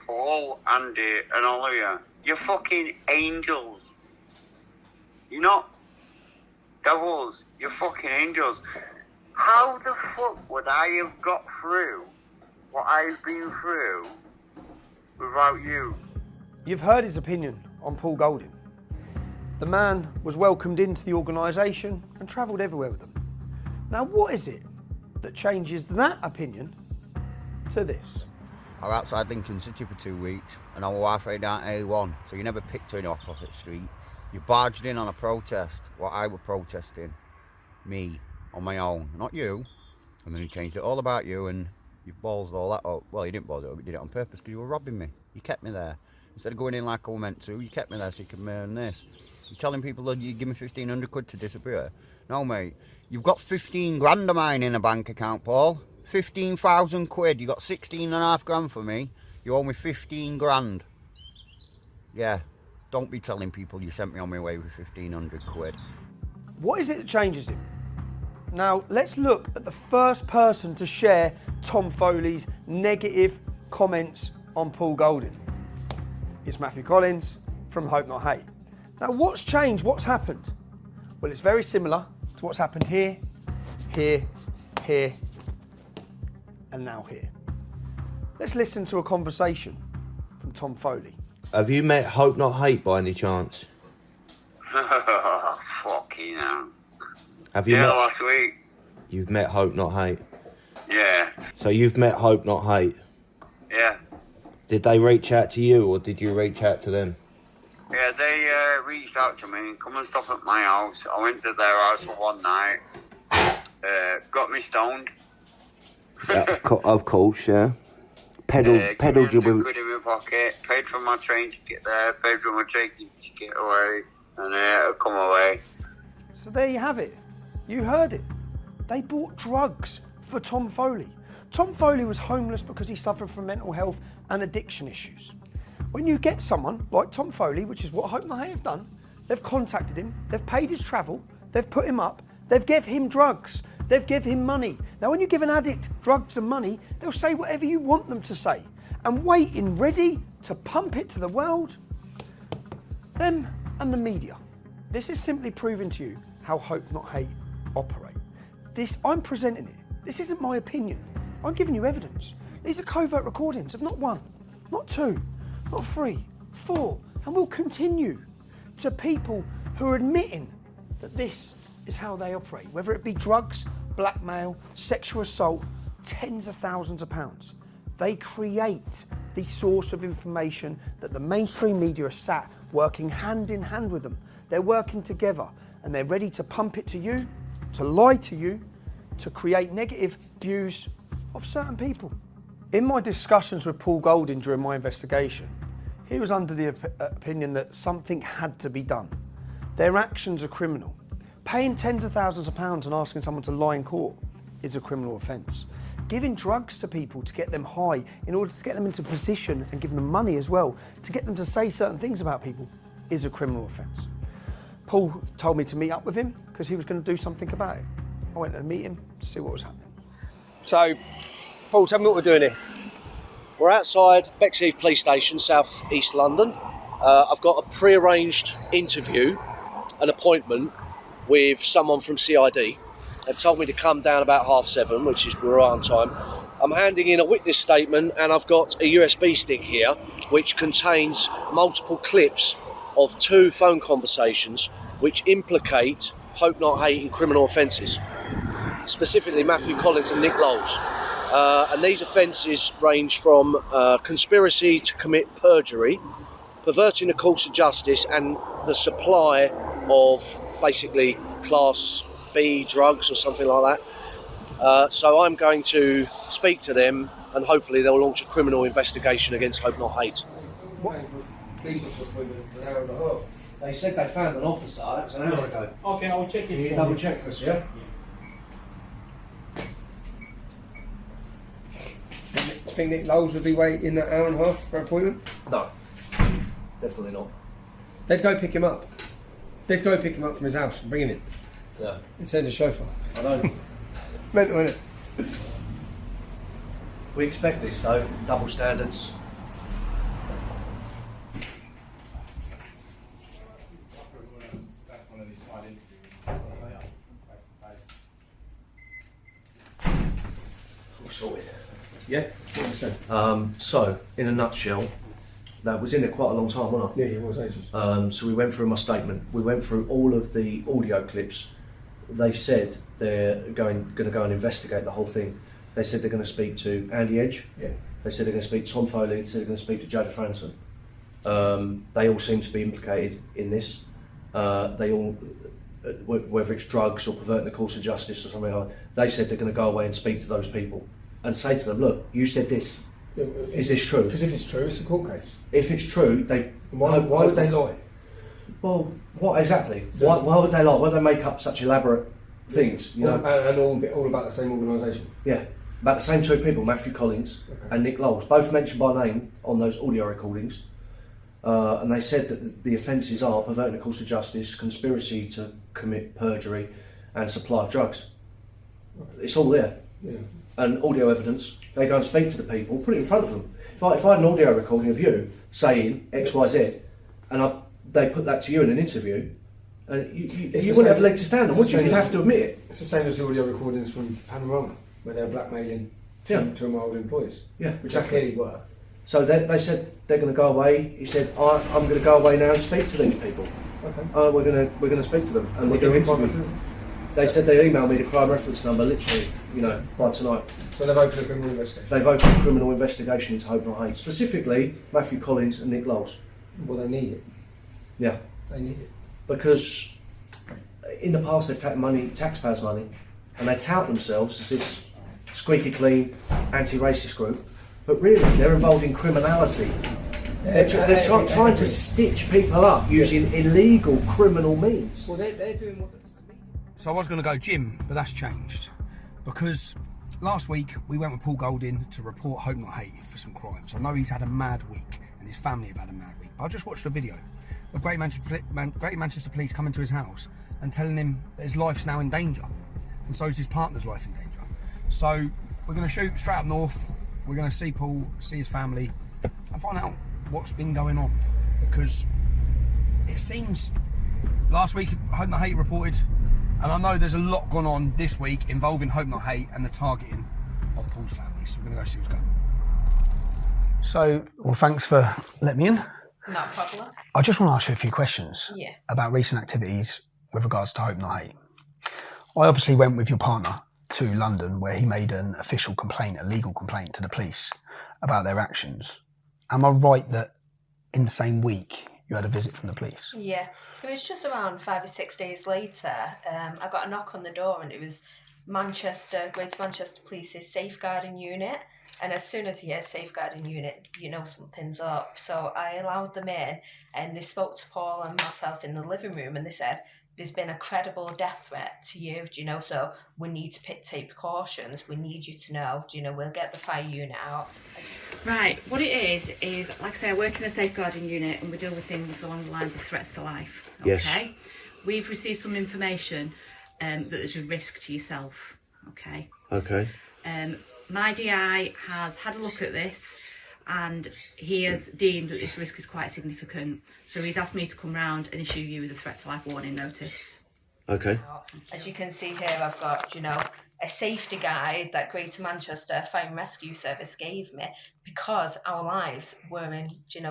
Paul, Andy, and all of you, you're fucking angels. You're not devils, you're fucking angels. How the fuck would I have got through what I've been through without you? You've heard his opinion on Paul Golding. The man was welcomed into the organisation and travelled everywhere with them. Now, what is it that changes that opinion to this? I was outside Lincoln City for 2 weeks and I was halfway down A1, so you never picked anyone off the street. You barged in on a protest, what I was protesting, me, on my own, not you. And then you changed it all about you and you ballsed all that up. Well, you didn't balls it up, you did it on purpose because you were robbing me. You kept me there. Instead of going in like I was meant to, you kept me there so you could earn this. You're telling people that you give me 1,500 quid to disappear. No, mate, you've got 15 grand of mine in a bank account, Paul. 15,000 quid. You got 16.5 grand for me. You owe me 15 grand. Yeah, don't be telling people you sent me on my way with 1,500 quid. What is it that changes him? Now, let's look at the first person to share Tom Foley's negative comments on Paul Golding. It's Matthew Collins from Hope Not Hate. Now, what's changed? What's happened? Well, it's very similar to what's happened here, here, here, and now here. Let's listen to a conversation from Tom Foley. Have you met Hope Not Hate by any chance? Fucking hell. Have you Yeah, met... last week. You've met Hope Not Hate? Yeah. So you've met Hope Not Hate? Yeah. Did they reach out to you or did you reach out to them? Yeah, they reached out to me, come and stop at my house. I went to their house for one night. Got me stoned. Yeah, of course, yeah. Peddled you with... Quid in my pocket, paid for my train ticket there, paid for my train ticket away, and I come away. So there you have it. You heard it. They bought drugs for Tom Foley. Tom Foley was homeless because he suffered from mental health and addiction issues. When you get someone like Tom Foley, which is what Hope and Hate have done, they've contacted him, they've paid his travel, they've put him up, they've give him drugs, they've give him money. Now when you give an addict drugs and money, they'll say whatever you want them to say. And waiting ready to pump it to the world, them and the media. This is simply proving to you how Hope Not Hate operate. I'm presenting it. This isn't my opinion. I'm giving you evidence. These are covert recordings of not one, not two, not three, four, and will continue to people who are admitting that this is how they operate, whether it be drugs, blackmail, sexual assault, tens of thousands of pounds. They create the source of information that the mainstream media are sat working hand in hand with them. They're working together and they're ready to pump it to you, to lie to you, to create negative views of certain people. In my discussions with Paul Golding during my investigation, he was under the opinion that something had to be done. Their actions are criminal. Paying tens of thousands of pounds and asking someone to lie in court is a criminal offence. Giving drugs to people to get them high in order to get them into position and giving them money as well to get them to say certain things about people is a criminal offence. Paul told me to meet up with him because he was going to do something about it. I went to meet him to see what was happening. So, Paul, tell me what we're doing here. We're outside Bexheath Police Station, South East London. I've got a pre-arranged interview, an appointment with someone from CID. They've told me to come down about 7:30, which is Quran time. I'm handing in a witness statement and I've got a USB stick here which contains multiple clips of 2 phone conversations which implicate Hope Not Hate in criminal offences, specifically Matthew Collins and Nick Lowles. And these offences range from conspiracy to commit perjury, perverting the course of justice and the supply of basically Class B drugs or something like that. So I'm going to speak to them and hopefully they'll launch a criminal investigation against Hope Not Hate. They said they found an officer, that was an hour ago. Okay, I'll check it. Can you double check for us, yeah? Do you think Nick Lowles would be waiting an hour and a half for an appointment? No, definitely not. They'd go pick him up. They'd go pick him up from his house and bring him in. Yeah. And send a chauffeur. I know. Mental, innit? We expect this though, double standards. All sorted. Yeah? 100%. So, in a nutshell, that was in there quite a long time, wasn't Yeah, it was ages. So we went through my statement. We went through all of the audio clips. They said they're going to go and investigate the whole thing. They said they're going to speak to Andy Edge. Yeah. They said they're going to speak to Tom Foley. They said they're going to speak to Jada Franson. They all seem to be implicated in this. They all, whether it's drugs or perverting the course of justice or something like that, they said they're going to go away and speak to those people and say to them, look, you said this. Is this true? Because if it's true, it's a court case. If it's true, they... Why would they lie? Well, what exactly? Why would they lie? Why would they make up such elaborate things? You know? And all about the same organisation? Yeah, about the same 2 people, Matthew Collins and Nick Lowles, both mentioned by name on those audio recordings. And they said that the offences are perverting the course of justice, conspiracy to commit perjury and supply of drugs. It's all there. Yeah. And audio evidence, they go and speak to the people, put it in front of them. If I had an audio recording of you saying X, Y, Z, and they put that to you in an interview, and you wouldn't have a leg to stand on, would you? You'd have to admit it. It's the same as the audio recordings from Panorama, where they're blackmailing two of my old employeers. Yeah, which they clearly were. So they said they're going to go away. He said, I'm going to go away now and speak to these people. Okay. We're going to speak to them and we're going to interview them. They said they'd email me the crime reference number literally, by tonight. So they've opened a criminal investigation? They've opened a criminal investigation into Hope Not Hate, specifically Matthew Collins and Nick Lowles. Well, they need it. Yeah. They need it. Because in the past they've taken money, taxpayers' money, and they tout themselves as this squeaky clean, anti-racist group, but really they're involved in criminality. They're trying to stitch people up using illegal criminal means. Well, they're doing what... So I was going to go gym, but that's changed. Because last week we went with Paul Golding to report Hope Not Hate for some crimes. I know he's had a mad week and his family have had a mad week. But I just watched a video of Great Manchester Police coming to his house and telling him that his life's now in danger. And so is his partner's life in danger. So we're going to shoot straight up north. We're going to see Paul, see his family and find out what's been going on. Because it seems last week Hope Not Hate reported, and I know there's a lot gone on this week involving Hope Not Hate and the targeting of Paul's family. So we're going to go see what's going on. So, well, thanks for letting me in. No problem. I just want to ask you a few questions Yeah. about recent activities with regards to Hope Not Hate. I obviously went with your partner to London where he made an official complaint, a legal complaint to the police about their actions. Am I right that in the same week you had a visit from the police? Yeah, it was just around 5 or 6 days later. I got a knock on the door and it was Greater Manchester Police's safeguarding unit. And as soon as you hear safeguarding unit, you know something's up. So I allowed them in and they spoke to Paul and myself in the living room and they said, there's been a credible death threat to you, so we need to take precautions. We need you to know, we'll get the fire unit out. Right, what it is, like I say, I work in a safeguarding unit and we deal with things along the lines of threats to life. Yes. Okay? We've received some information that there's a risk to yourself. Okay? Okay. My DI has had a look at this and he has deemed that this risk is quite significant. So he's asked me to come round and issue you with a threat to life warning notice. Okay. As you can see here, I've got, a safety guide that Greater Manchester Fire and Rescue Service gave me because our lives were in,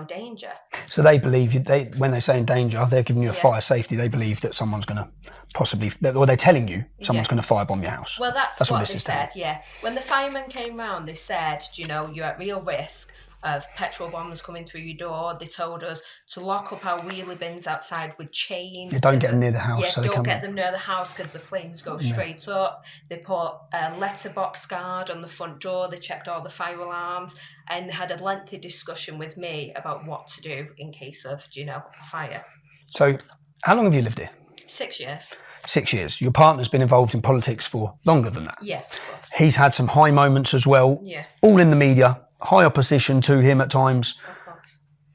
danger. So they believe, when they say in danger, they're giving you a Yeah. fire safety, they believe that someone's going to possibly, or they're telling you someone's going to firebomb your house. Well, that's what what this they is telling. said, yeah. When the firemen came round, they said, you're at real risk of petrol bombs coming through your door. They told us to lock up our wheelie bins outside with chains. You don't get them near the house. Yeah, so they don't come get them near the house because the flames go Yeah. straight up. They put a letterbox guard on the front door. They checked all the fire alarms and they had a lengthy discussion with me about what to do in case of, a fire. So how long have you lived here? 6 years. 6 years. Your partner's been involved in politics for longer than that. Yeah, of course. He's had some high moments as well, Yeah. all in the media, high opposition to him at times. Of course.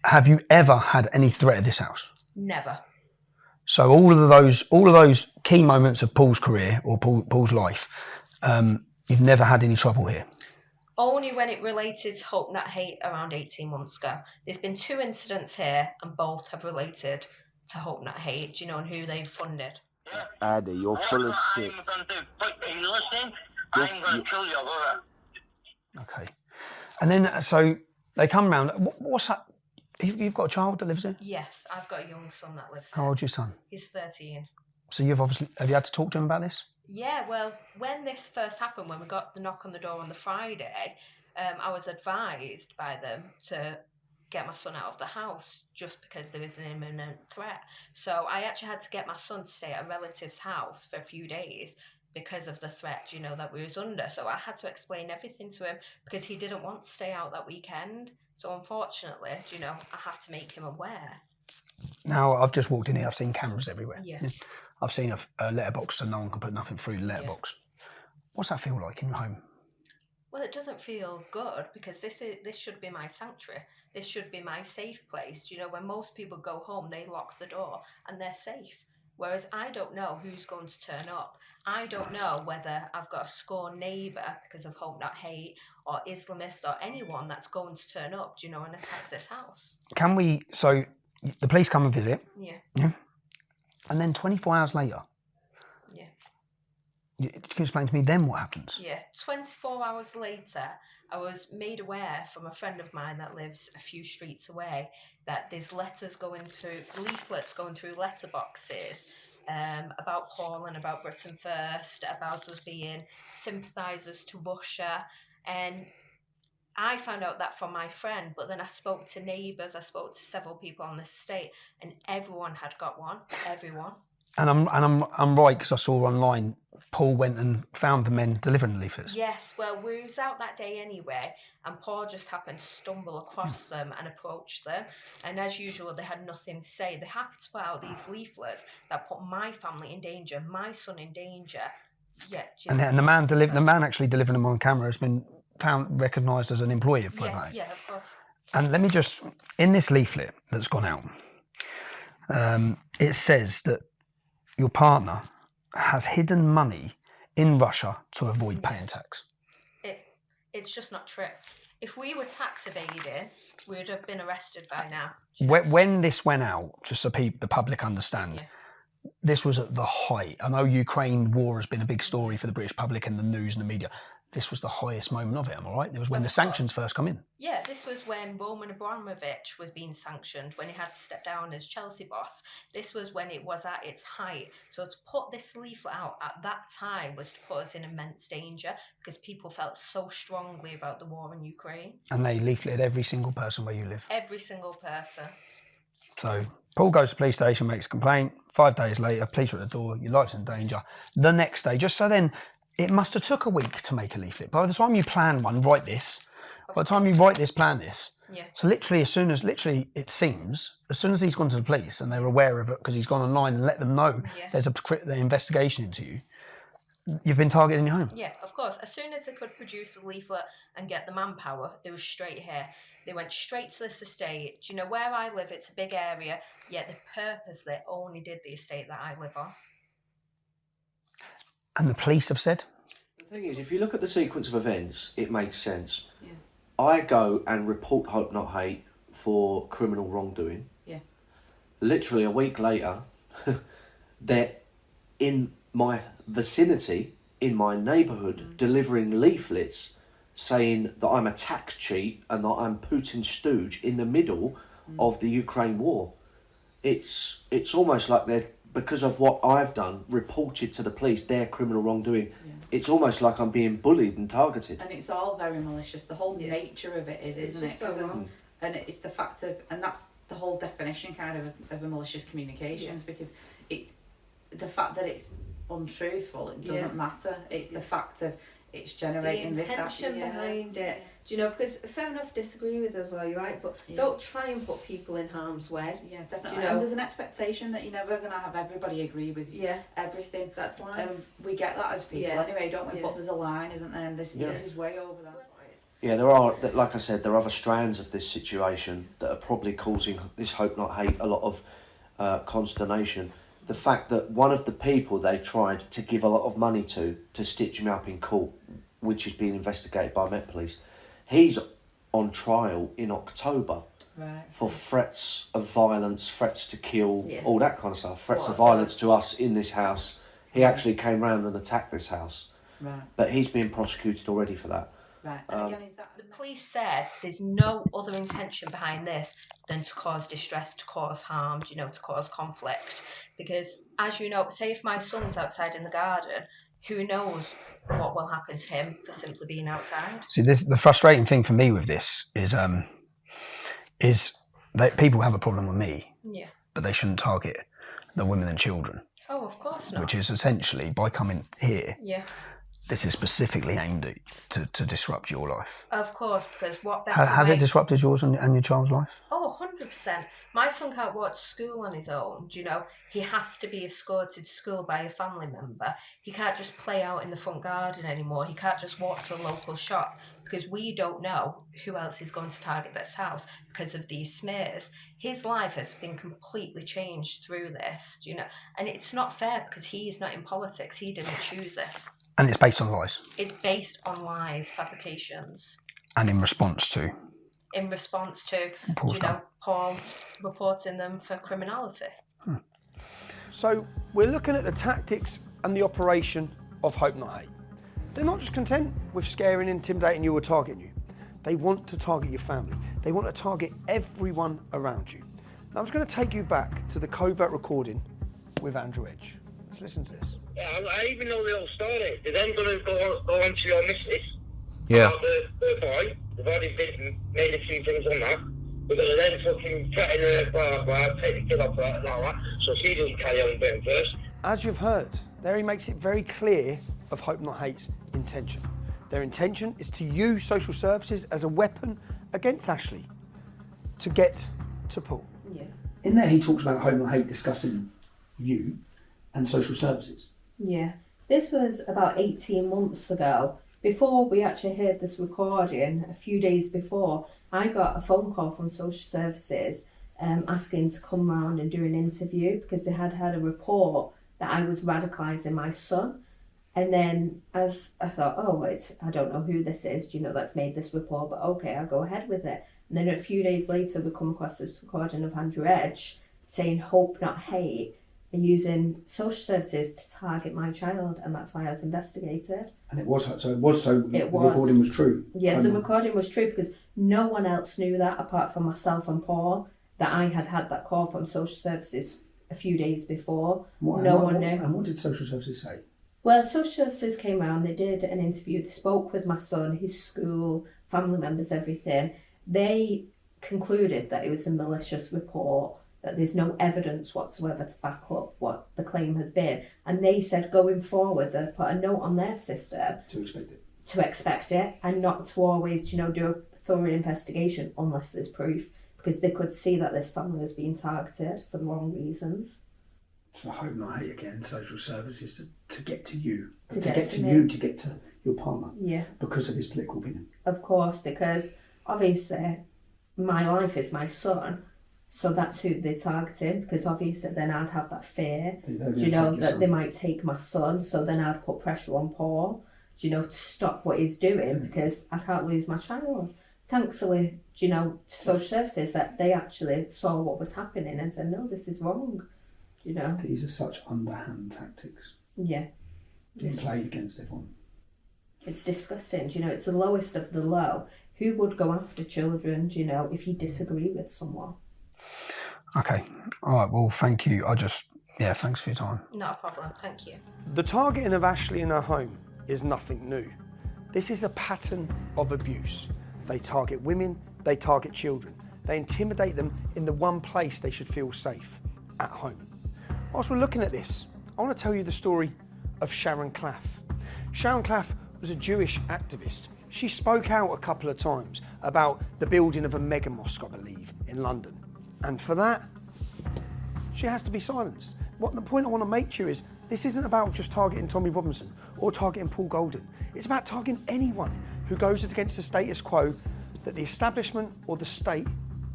Have you ever had any threat at this house? Never. So all of those key moments of Paul's career or Paul's life, you've never had any trouble here? Only when it related to Hope Not Hate around 18 months ago. There's been 2 incidents here and both have related to Hope Not Hate, and who they've funded. Addy, you're full of shit. Are you listening? I'm going to kill your brother. Okay. And then, so they come round. What's that? You've got a child that lives here? Yes, I've got a young son that lives How there. old's your son? He's 13. So have you had to talk to him about this? Yeah, well, when this first happened, when we got the knock on the door on the Friday, I was advised by them to get my son out of the house just because there is an imminent threat. So I actually had to get my son to stay at a relative's house for a few days because of the threat, that we was under. So I had to explain everything to him because he didn't want to stay out that weekend. So unfortunately, I have to make him aware. Now, I've just walked in here. I've seen cameras everywhere. Yeah. I've seen a letterbox so no one can put nothing through the letterbox. What's that feel like in your home? Well, it doesn't feel good because this should be my sanctuary. This should be my safe place. When most people go home, they lock the door and they're safe. Whereas I don't know who's going to turn up. I don't know whether I've got a scorned neighbour because of Hope Not Hate or Islamist or anyone that's going to turn up, and attack this house. So the police come and visit. Yeah. And then 24 hours later. Yeah. Can you explain to me then what happens? Yeah, 24 hours later, I was made aware from a friend of mine that lives a few streets away that there's leaflets going through letterboxes about Paul and about Britain First, about us being sympathisers to Russia. And I found out that from my friend, but then I spoke to neighbours, I spoke to several people on the estate, and everyone had got one. Everyone. And I'm right, because I saw online Paul went and found the men delivering the leaflets. Yes, well, we was out that day anyway, and Paul just happened to stumble across them and approach them. And as usual, they had nothing to say. They happened to put out these leaflets that put my family in danger, my son in danger. Yeah, And the man actually delivering them on camera has been recognised as an employee of Plug Night. Yeah, of course. And let me just, in this leaflet that's gone out, it says that your partner has hidden money in Russia to avoid paying tax. It's just not true. If we were tax evading, we would have been arrested by now. When this went out, just so the public understand, this was at the height. I know Ukraine war has been a big story for the British public and the news and the media. This was the highest moment of it, am I right? It was when the sanctions first come in. Yeah, this was when Roman Abramovich was being sanctioned, when he had to step down as Chelsea boss. This was when it was at its height. So to put this leaflet out at that time was to put us in immense danger, because people felt so strongly about the war in Ukraine. And they leafleted every single person where you live. Every single person. So Paul goes to the police station, makes a complaint. 5 days later, police are at the door, your life's in danger. The next day, just so then, it must have took a week to make a leaflet. By the time you plan one, write this. By the time you write this, plan this. Yeah. So literally, it seems, as soon as he's gone to the police and they're aware of it because he's gone online and let them know there's an investigation into you, you've been targeted in your home. Yeah, of course. As soon as they could produce the leaflet and get the manpower, they were straight here. They went straight to this estate. Do you know where I live? It's a big area, yet they purposely only did the estate that I live on. And the police have said? The thing is, if you look at the sequence of events, it makes sense. Yeah. I go and report Hope Not Hate for criminal wrongdoing. Yeah. Literally a week later, they're in my vicinity, in my neighbourhood, delivering leaflets saying that I'm a tax cheat and that I'm Putin's stooge in the middle of the Ukraine war. It's almost like they're, because of what I've done, reported to the police their criminal wrongdoing. Yeah. It's almost like I'm being bullied and targeted. And it's all very malicious. The whole nature of it is, isn't it? So and it's the fact of, and that's the whole definition kind of a malicious communications, because the fact that it's untruthful, it doesn't matter. It's the fact of it's generating the this intention behind it. Do you know, because fair enough, disagree with us, are you right? But don't try and put people in harm's way. Yeah, definitely. Do you know? And there's an expectation that you're never going to have everybody agree with you. Yeah. Everything. That's life. We get that as people anyway, don't we? But there's a line, isn't there? And this is way over that. Yeah, there are, like I said, there are other strands of this situation that are probably causing this Hope Not Hate a lot of consternation. The fact that one of the people they tried to give a lot of money to stitch him up in court, which is being investigated by Met Police, he's on trial in October for threats of violence, threats to kill, all that kind of stuff, threats of violence to us in this house. He actually came round and attacked this house. Right. But he's being prosecuted already for that. Right. And again, is that the police said there's no other intention behind this than to cause distress, to cause harm, you know, to cause conflict. Because, as you know, say if my son's outside in the garden, who knows what will happen to him for simply being outside. See, the frustrating thing for me with this is that people have a problem with me, but they shouldn't target the women and children. Oh, of course not. Which is essentially, by coming here, this is specifically aimed at to disrupt your life. Of course, because what has it disrupted yours and your child's life? Oh, 100%. My son can't walk to school on his own. Do you know? He has to be escorted to school by a family member. He can't just play out in the front garden anymore. He can't just walk to a local shop, because we don't know who else is going to target this house because of these smears. His life has been completely changed through this, you know, and it's not fair because he is not in politics. He didn't choose this. And it's based on lies. It's based on lies, fabrications. And in response to? In response to, Paul reporting them for criminality. So we're looking at the tactics and the operation of Hope Not Hate. They're not just content with scaring, intimidating you or targeting you. They want to target your family. They want to target everyone around you. Now I'm just going to take you back to the covert recording with Andrew Edge. Let's listen to this. Yeah, I even know the whole story. They're then going to go on to your missus. Yeah. About the boy. They've already made a few things on that. Because of then fucking threatening her, blah, blah, take the kid off her and all that, so she doesn't carry on being first. As you've heard, there he makes it very clear of Hope Not Hate's intention. Their intention is to use social services as a weapon against Ashley to get to Paul. Yeah. In there he talks about Hope Not Hate discussing you and social services. Yeah. This was about 18 months ago. Before we actually heard this recording, a few days before, I got a phone call from social services asking to come round and do an interview because they had had a report that I was radicalising my son. And then as I thought, oh, I don't know who this is, that's made this report, but okay, I'll go ahead with it. And then a few days later, we come across this recording of Andrew Edge saying Hope Not Hate and using social services to target my child, and that's why I was investigated. And the recording was true. Yeah, the recording was true because no one else knew that apart from myself and Paul, that I had had that call from social services a few days before. No one knew. And what did social services say? Well, social services came around, they did an interview, they spoke with my son, his school, family members, everything. They concluded that it was a malicious report, that there's no evidence whatsoever to back up what the claim has been. And they said going forward, they put a note on their system to expect it and not to always, do a thorough investigation unless there's proof, because they could see that this family was being targeted for the wrong reasons. So Hope Not Hate again, social services to get to you. To get to your partner. Yeah. Because of his political opinion. Of course, because obviously my life is my son, so that's who they're targeting, because obviously then I'd have that fear, that they might take my son, so then I'd put pressure on Paul, to stop what he's doing, because I can't lose my child. Thankfully, to social services, that they actually saw what was happening and said, no, this is wrong, These are such underhand tactics. Yeah. Being played against everyone. It's disgusting, it's the lowest of the low. Who would go after children, if you disagree with someone? Okay, all right, well, thank you. Thanks for your time. Not a problem, thank you. The targeting of Ashley in her home is nothing new. This is a pattern of abuse. They target women, they target children. They intimidate them in the one place they should feel safe, at home. Whilst we're looking at this, I want to tell you the story of Sharon Claff. Sharon Claff was a Jewish activist. She spoke out a couple of times about the building of a mega mosque, I believe, in London. And for that, she has to be silenced. The point I want to make to you is, this isn't about just targeting Tommy Robinson or targeting Paul Golden. It's about targeting anyone who goes against the status quo that the establishment or the state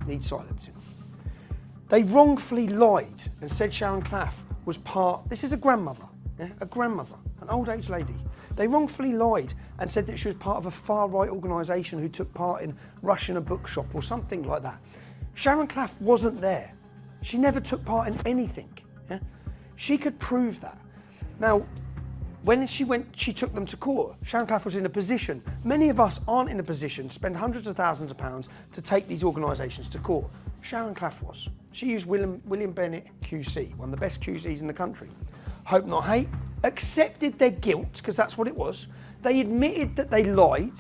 needs silencing. They wrongfully lied and said Sharon Claff was this is a grandmother, an old age lady. They wrongfully lied and said that she was part of a far-right organisation who took part in rushing a bookshop or something like that. Sharon Claff wasn't there. She never took part in anything. Yeah? She could prove that. Now, when she took them to court. Sharon Claff was in a position. Many of us aren't in a position to spend hundreds of thousands of pounds to take these organisations to court. Sharon Claff was. She used William Bennett QC, one of the best QCs in the country. Hope Not Hate accepted their guilt, because that's what it was. They admitted that they lied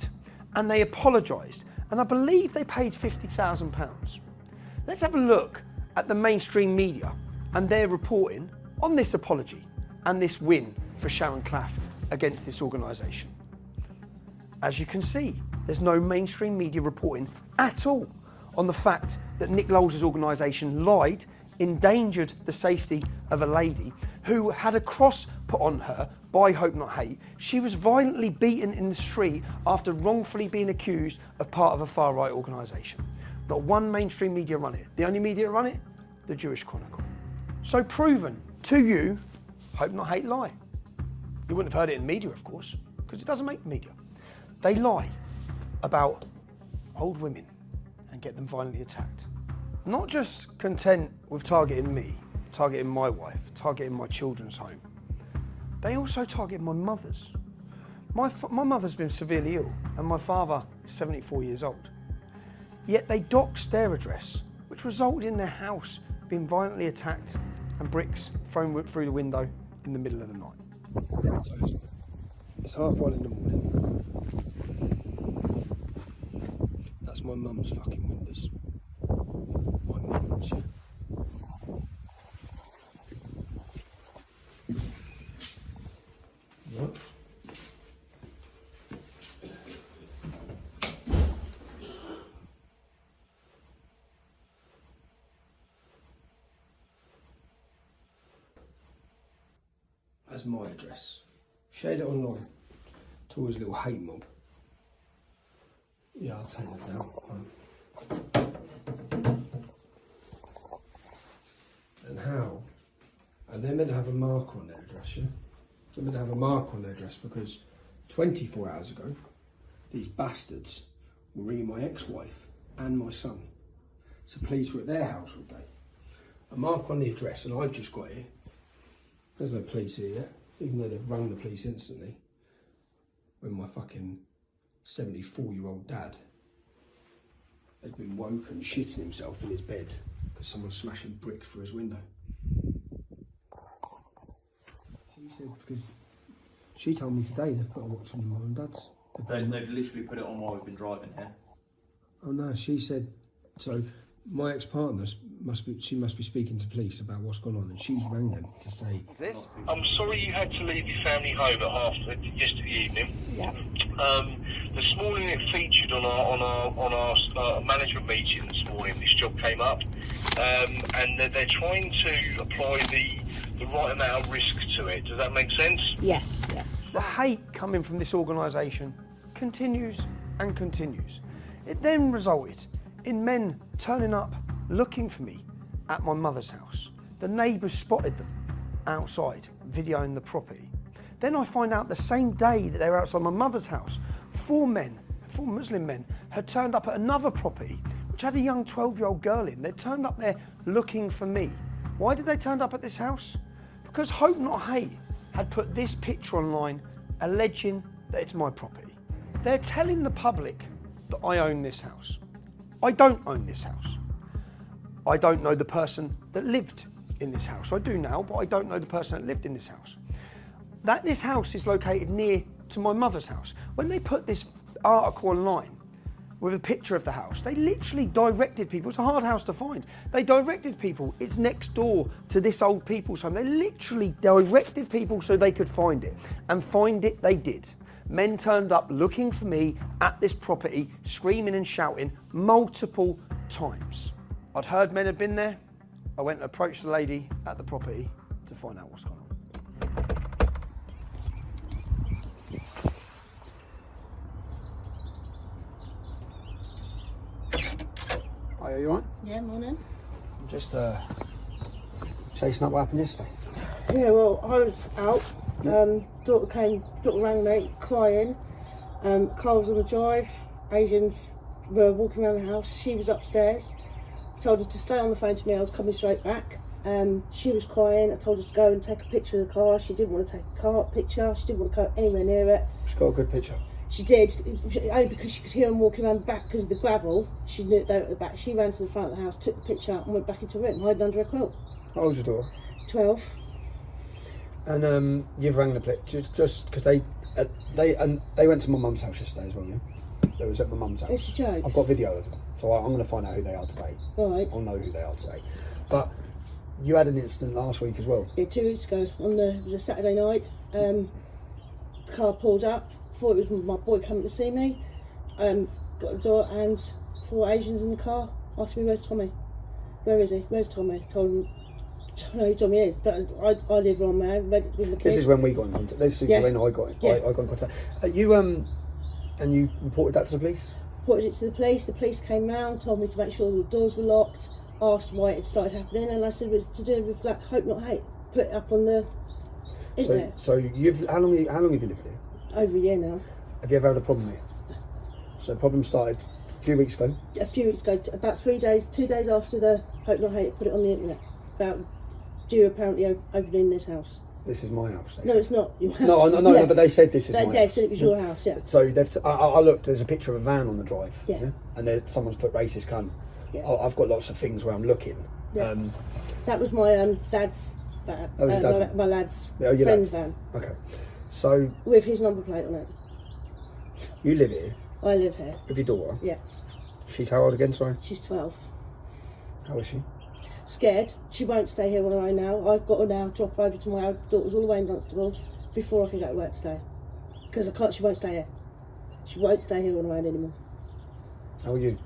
and they apologised. And I believe they paid £50,000. Let's have a look at the mainstream media and their reporting on this apology and this win for Sharon Claff against this organisation. As you can see, there's no mainstream media reporting at all on the fact that Nick Lowell's organisation lied, endangered the safety of a lady who had a cross put on her by Hope Not Hate. She was violently beaten in the street after wrongfully being accused of part of a far-right organisation. Not one mainstream media run it. The only media that run it, the Jewish Chronicle. So proven to you, Hope Not Hate lie. You wouldn't have heard it in media, of course, because it doesn't make media. They lie about old women and get them violently attacked. Not just content with targeting me, targeting my wife, targeting my children's home. They also target my mother's. My mother's been severely ill and my father is 74 years old. Yet they doxed their address, which resulted in their house being violently attacked and bricks thrown through the window in the middle of the night. So it's 1:30 in the morning. That's my mum's fucking windows. as my address. Shared it online to his little hate mob. Yeah, I'll take that down. And how? And they're meant to have a marker on their address, yeah? They're meant to have a marker on their address because 24 hours ago, these bastards were ringing my ex-wife and my son. So police were at their house all day. A mark on the address, and I've just got here. There's no police here yet, even though they've rung the police instantly. When my fucking 74-year-old dad has been woken shitting himself in his bed because someone's smashing bricks through his window. She said, because she told me today they've put a watch on your mum and dad's. They've literally put it on while we've been driving here. Oh no, she said, so my ex-partner must be speaking to police about what's gone on, and she's rang them to say. This? I'm sorry you had to leave your family home at yesterday evening. Yeah. This morning it featured on our management meeting this morning. This job came up, and they're trying to apply the right amount of risk to it. Does that make sense? Yes. Yes. The hate coming from this organisation continues and continues. It then resulted in men turning up looking for me at my mother's house. The neighbours spotted them outside, videoing the property. Then I find out the same day that they were outside my mother's house, four Muslim men, had turned up at another property which had a young 12-year-old girl in. They turned up there looking for me. Why did they turn up at this house? Because Hope Not Hate had put this picture online alleging that it's my property. They're telling the public that I own this house. I don't own this house. I don't know the person that lived in this house. I do now, but I don't know the person that lived in this house. This house is located near to my mother's house. When they put this article online with a picture of the house, they literally directed people. It's a hard house to find. They directed people. It's next door to this old people's home. They literally directed people so they could find it. And find it they did. Men turned up looking for me at this property, screaming and shouting multiple times. I'd heard men had been there. I went and approached the lady at the property to find out what's going on. Hi, are you alright? Yeah, morning. I'm just chasing up what happened yesterday. Yeah, well, I was out. Daughter rang me crying. Car was on the drive. Asians were walking around the house. She was upstairs. Told her to stay on the phone to me. I was coming straight back. She was crying. I told her to go and take a picture of the car. She didn't want to take a picture. She didn't want to go anywhere near it. She's got a good picture. She did, only because she could hear them walking around the back because of the gravel. She knew they were at the back. She ran to the front of the house, took the picture and went back into her room, hiding under a quilt. How old's your daughter? 12. And you've rang the police just because they went to my mum's house yesterday as well, yeah? They was at my mum's house. It's a joke. I've got video of them, so I'm going to find out who they are today. Right. I'll know who they are today. But you had an incident last week as well. Yeah, 2 weeks ago. It was a Saturday night. The car pulled up. Thought it was my boy coming to see me. Got the door and 4 Asians in the car. Asked me, "Where's Tommy? Where is he? Where's Tommy?" Told him, "I don't know who Tommy is. I live on my own with my kids." This is when we got in contact. This is when I got in contact. And you reported that to the police? Reported it to the police. The police came round, told me to make sure the doors were locked, asked why it had started happening, and I said it was to do with Black Hope Not Hate. Put it up on the internet. So how long have you lived here? Over a year now. Have you ever had a problem here? So the problem started a few weeks ago? A few weeks ago, about 3 days, 2 days after the Hope Not Hate put it on the internet. About you apparently opening this house. This is my house. No, it's not your house. No, but they said this is my house. They said it was your house, yeah. So I looked, there's a picture of a van on the drive. Yeah. And someone's put racist cunt. Yeah. I've got lots of things where I'm looking. Yeah. That was my dad's van. My lad's friend's van. Okay. So with his number plate on it. You live here? I live here. With your daughter? Yeah. She's how old again, sorry? She's 12. How is she? Scared. She won't stay here on her own now. I've got to now drop over to my daughter's all the way in Dunstable before I can go to work today. Because I can't, she won't stay here. She won't stay here on her own anymore. How are you?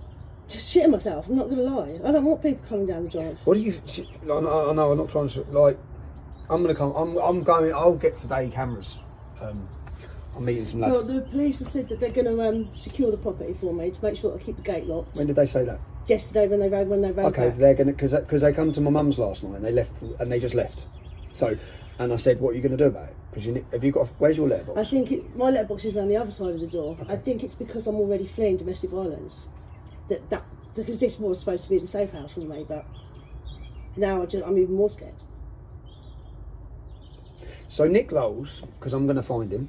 Just shitting myself, I'm not going to lie. I don't want people coming down the drive. What do you... I know, I'm not trying to... I'm going to come. I'm going. I'll get today cameras. I'm meeting some lads. Well, the police have said that they're going to secure the property for me to make sure that I keep the gate locked. When did they say that? Yesterday when they rode Okay, back. they're going to because they come to my mum's last night and they left and they just left. So, and I said, what are you going to do about it? Because have you got? Where's your letterbox? I think my letterbox is around the other side of the door. Okay. I think it's because I'm already fleeing domestic violence. That because this was supposed to be the safe house for me, but now I'm even more scared. So Nick Lowles, because I'm going to find him.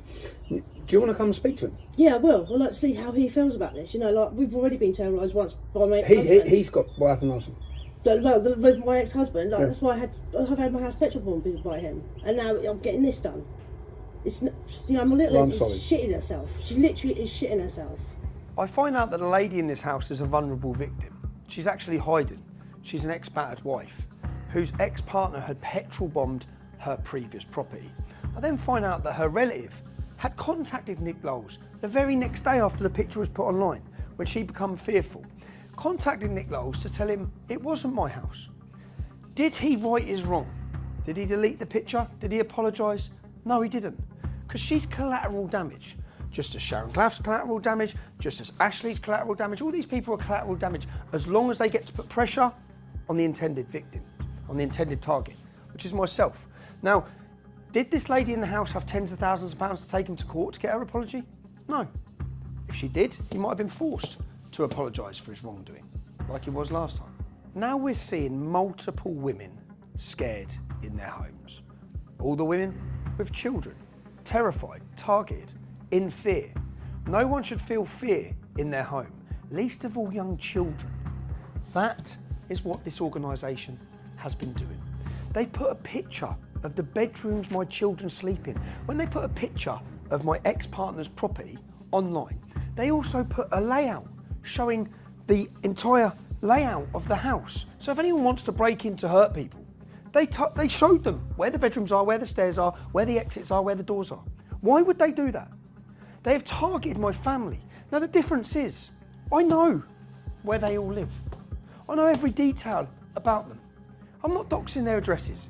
Do you want to come and speak to him? Yeah, I will. I'd like to see how he feels about this. You know, like we've already been terrorised once by my ex-husband. He's got what happened last time. Well, my ex-husband. Like, Yeah. That's why I've had my house petrol bombed by him, and now I'm getting this done. It's I'm a little. Well, I'm bit sorry. Shitting herself. She literally is shitting herself. I find out that a lady in this house is a vulnerable victim. She's actually hiding. She's an ex-battered wife whose ex-partner had petrol bombed her previous property. I then find out that her relative had contacted Nick Lowles the very next day after the picture was put online, when she became fearful. Contacted Nick Lowles to tell him it wasn't my house. Did he right his wrong? Did he delete the picture? Did he apologise? No, he didn't. Because she's collateral damage. Just as Sharon Claff's collateral damage, just as Ashley's collateral damage. All these people are collateral damage as long as they get to put pressure on the intended victim, on the intended target, which is myself. Now, did this lady in the house have tens of thousands of pounds to take him to court to get her apology? No. If she did, he might have been forced to apologise for his wrongdoing, like he was last time. Now we're seeing multiple women scared in their homes. All the women with children, terrified, targeted, in fear. No one should feel fear in their home, least of all young children. That is what this organisation has been doing. They put a picture of the bedrooms my children sleep in. When they put a picture of my ex-partner's property online, they also put a layout showing the entire layout of the house. So if anyone wants to break in to hurt people, they showed them where the bedrooms are, where the stairs are, where the exits are, where the doors are. Why would they do that? They have targeted my family. Now the difference is, I know where they all live. I know every detail about them. I'm not doxing their addresses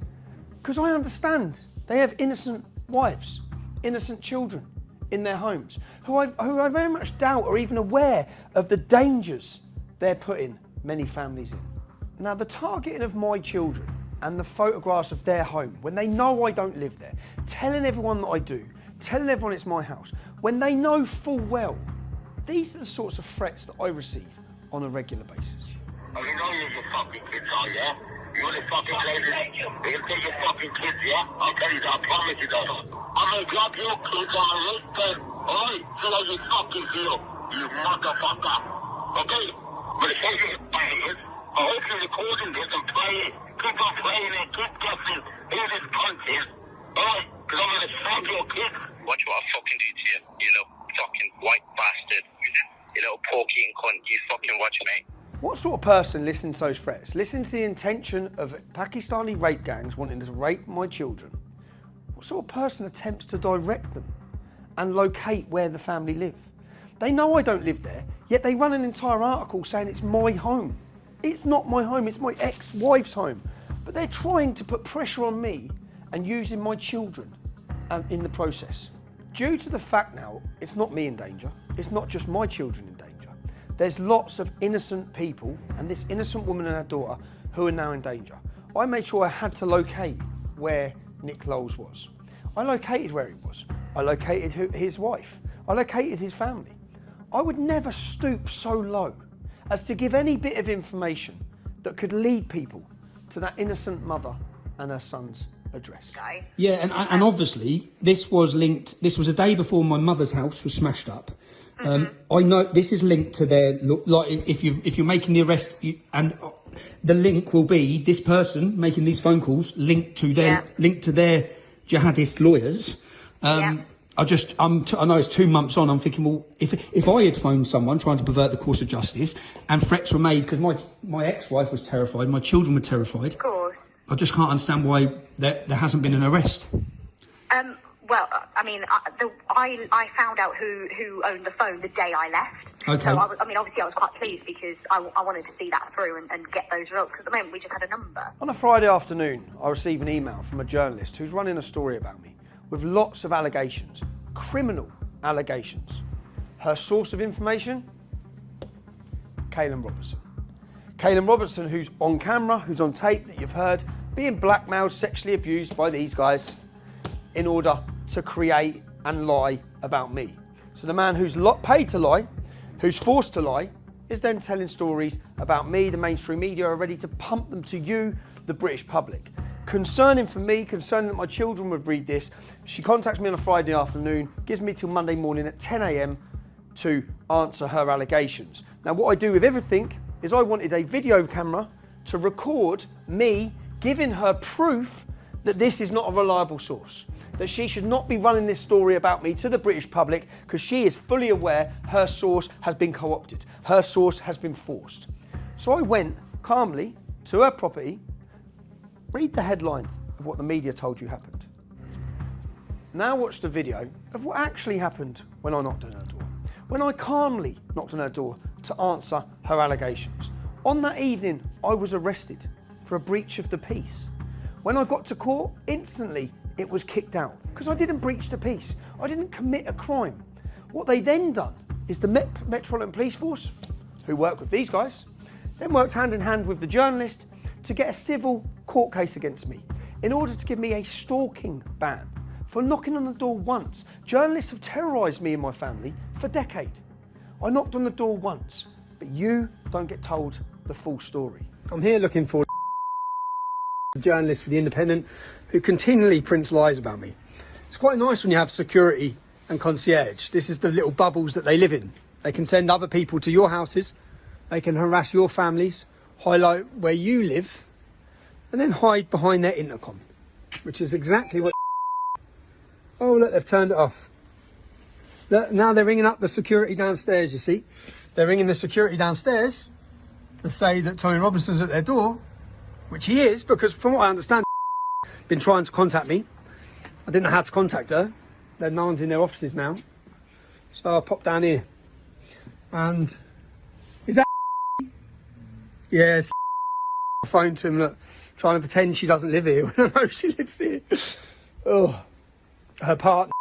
because I understand they have innocent wives, innocent children in their homes who I very much doubt are even aware of the dangers they're putting many families in. Now the targeting of my children and the photographs of their home when they know I don't live there, telling everyone that I do, telling everyone it's my house, when they know full well, these are the sorts of threats that I receive on a regular basis. Oh, you know you're your fucking kids, are you? You're the fucking lady. You take your fucking kids, yeah? I'll tell you that, I promise you that. I'm gonna drop your kids on the list then, alright? So how you fucking feel, you motherfucker. Okay? But if you're playing, I hope you're recording this and playing. Keep on playing and keep guessing who this cunt is. Alright? Because I'm gonna stab your kids. Watch what I fucking do to you, you know, fucking white bastard. You little pork-eating cunt, you fucking watch me. What sort of person listens to those threats? Listens to the intention of Pakistani rape gangs wanting to rape my children? What sort of person attempts to direct them and locate where the family live? They know I don't live there, yet they run an entire article saying it's my home. It's not my home, it's my ex-wife's home. But they're trying to put pressure on me and using my children in the process. Due to the fact now, it's not me in danger, it's not just my children in danger. There's lots of innocent people and this innocent woman and her daughter who are now in danger. I made sure I had to locate where Nick Lowles was. I located where he was. I located his wife. I located his family. I would never stoop so low as to give any bit of information that could lead people to that innocent mother and her son's address. Yeah, and obviously this was linked. This was a day before my mother's house was smashed up. I know this is linked to their like if you're making the arrest, and the link will be this person making these phone calls linked to their jihadist lawyers. I know it's 2 months on. I'm thinking, well, if I had phoned someone trying to pervert the course of justice and threats were made because my ex-wife was terrified, my children were terrified. Of course. I just can't understand why there hasn't been an arrest. Well, I mean, I found out who owned the phone the day I left. Okay. So, obviously I was quite pleased because I wanted to see that through and get those results, because at the moment we just had a number. On a Friday afternoon, I received an email from a journalist who's running a story about me with lots of allegations, criminal allegations. Her source of information? Caelan Robertson. Caelan Robertson, who's on camera, who's on tape that you've heard, being blackmailed, sexually abused by these guys in order to create and lie about me. So the man who's paid to lie, who's forced to lie, is then telling stories about me. The mainstream media are ready to pump them to you, the British public. Concerning for me, concerning that my children would read this, she contacts me on a Friday afternoon, gives me till Monday morning at 10 a.m. to answer her allegations. Now what I do with everything is I wanted a video camera to record me giving her proof that this is not a reliable source, that she should not be running this story about me to the British public, because she is fully aware her source has been co-opted, her source has been forced. So I went calmly to her property. Read the headline of what the media told you happened. Now watch the video of what actually happened when I knocked on her door. When I calmly knocked on her door to answer her allegations. On that evening, I was arrested for a breach of the peace. When I got to court, instantly it was kicked out because I didn't breach the peace. I didn't commit a crime. What they then done is the Metropolitan Police Force, who work with these guys, then worked hand in hand with the journalist to get a civil court case against me in order to give me a stalking ban for knocking on the door once. Journalists have terrorised me and my family for decades. I knocked on the door once, but you don't get told the full story. I'm here looking for a journalist for The Independent who continually prints lies about me. It's quite nice when you have security and concierge. This is the little bubbles that they live in. They can send other people to your houses, they can harass your families, highlight where you live, and then hide behind their intercom, which is exactly what... Oh, look, they've turned it off. Look, now they're ringing up the security downstairs, you see. They're ringing the security downstairs to say that Tommy Robinson's at their door, which he is, because from what I understand, been trying to contact me. I didn't know how to contact her. They're no one's in their offices now. So I popped down here. And... Is that... Yes. I phoned to him, look, trying to pretend she doesn't live here when I know she lives here. Oh, her partner.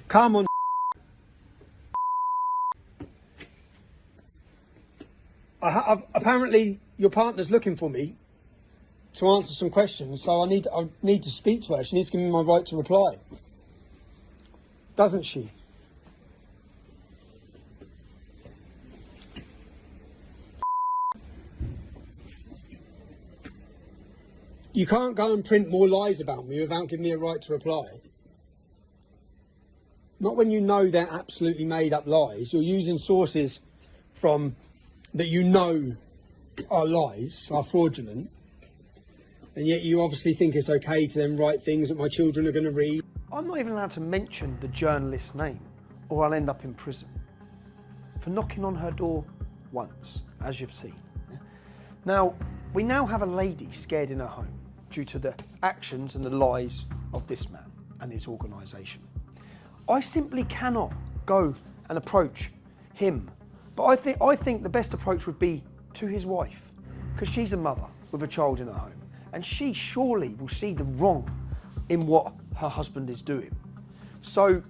Come on. Apparently your partner's looking for me to answer some questions, so I need to speak to her. She needs to give me my right to reply. Doesn't she? You can't go and print more lies about me without giving me a right to reply. Not when you know they're absolutely made up lies. You're using sources from that you know are lies, are fraudulent, and yet you obviously think it's okay to then write things that my children are going to read. I'm not even allowed to mention the journalist's name, or I'll end up in prison for knocking on her door once, as you've seen. Now, we now have a lady scared in her home due to the actions and the lies of this man and his organisation. I simply cannot go and approach him, but I think the best approach would be to his wife, because she's a mother with a child in her home, and she surely will see the wrong in what her husband is doing. So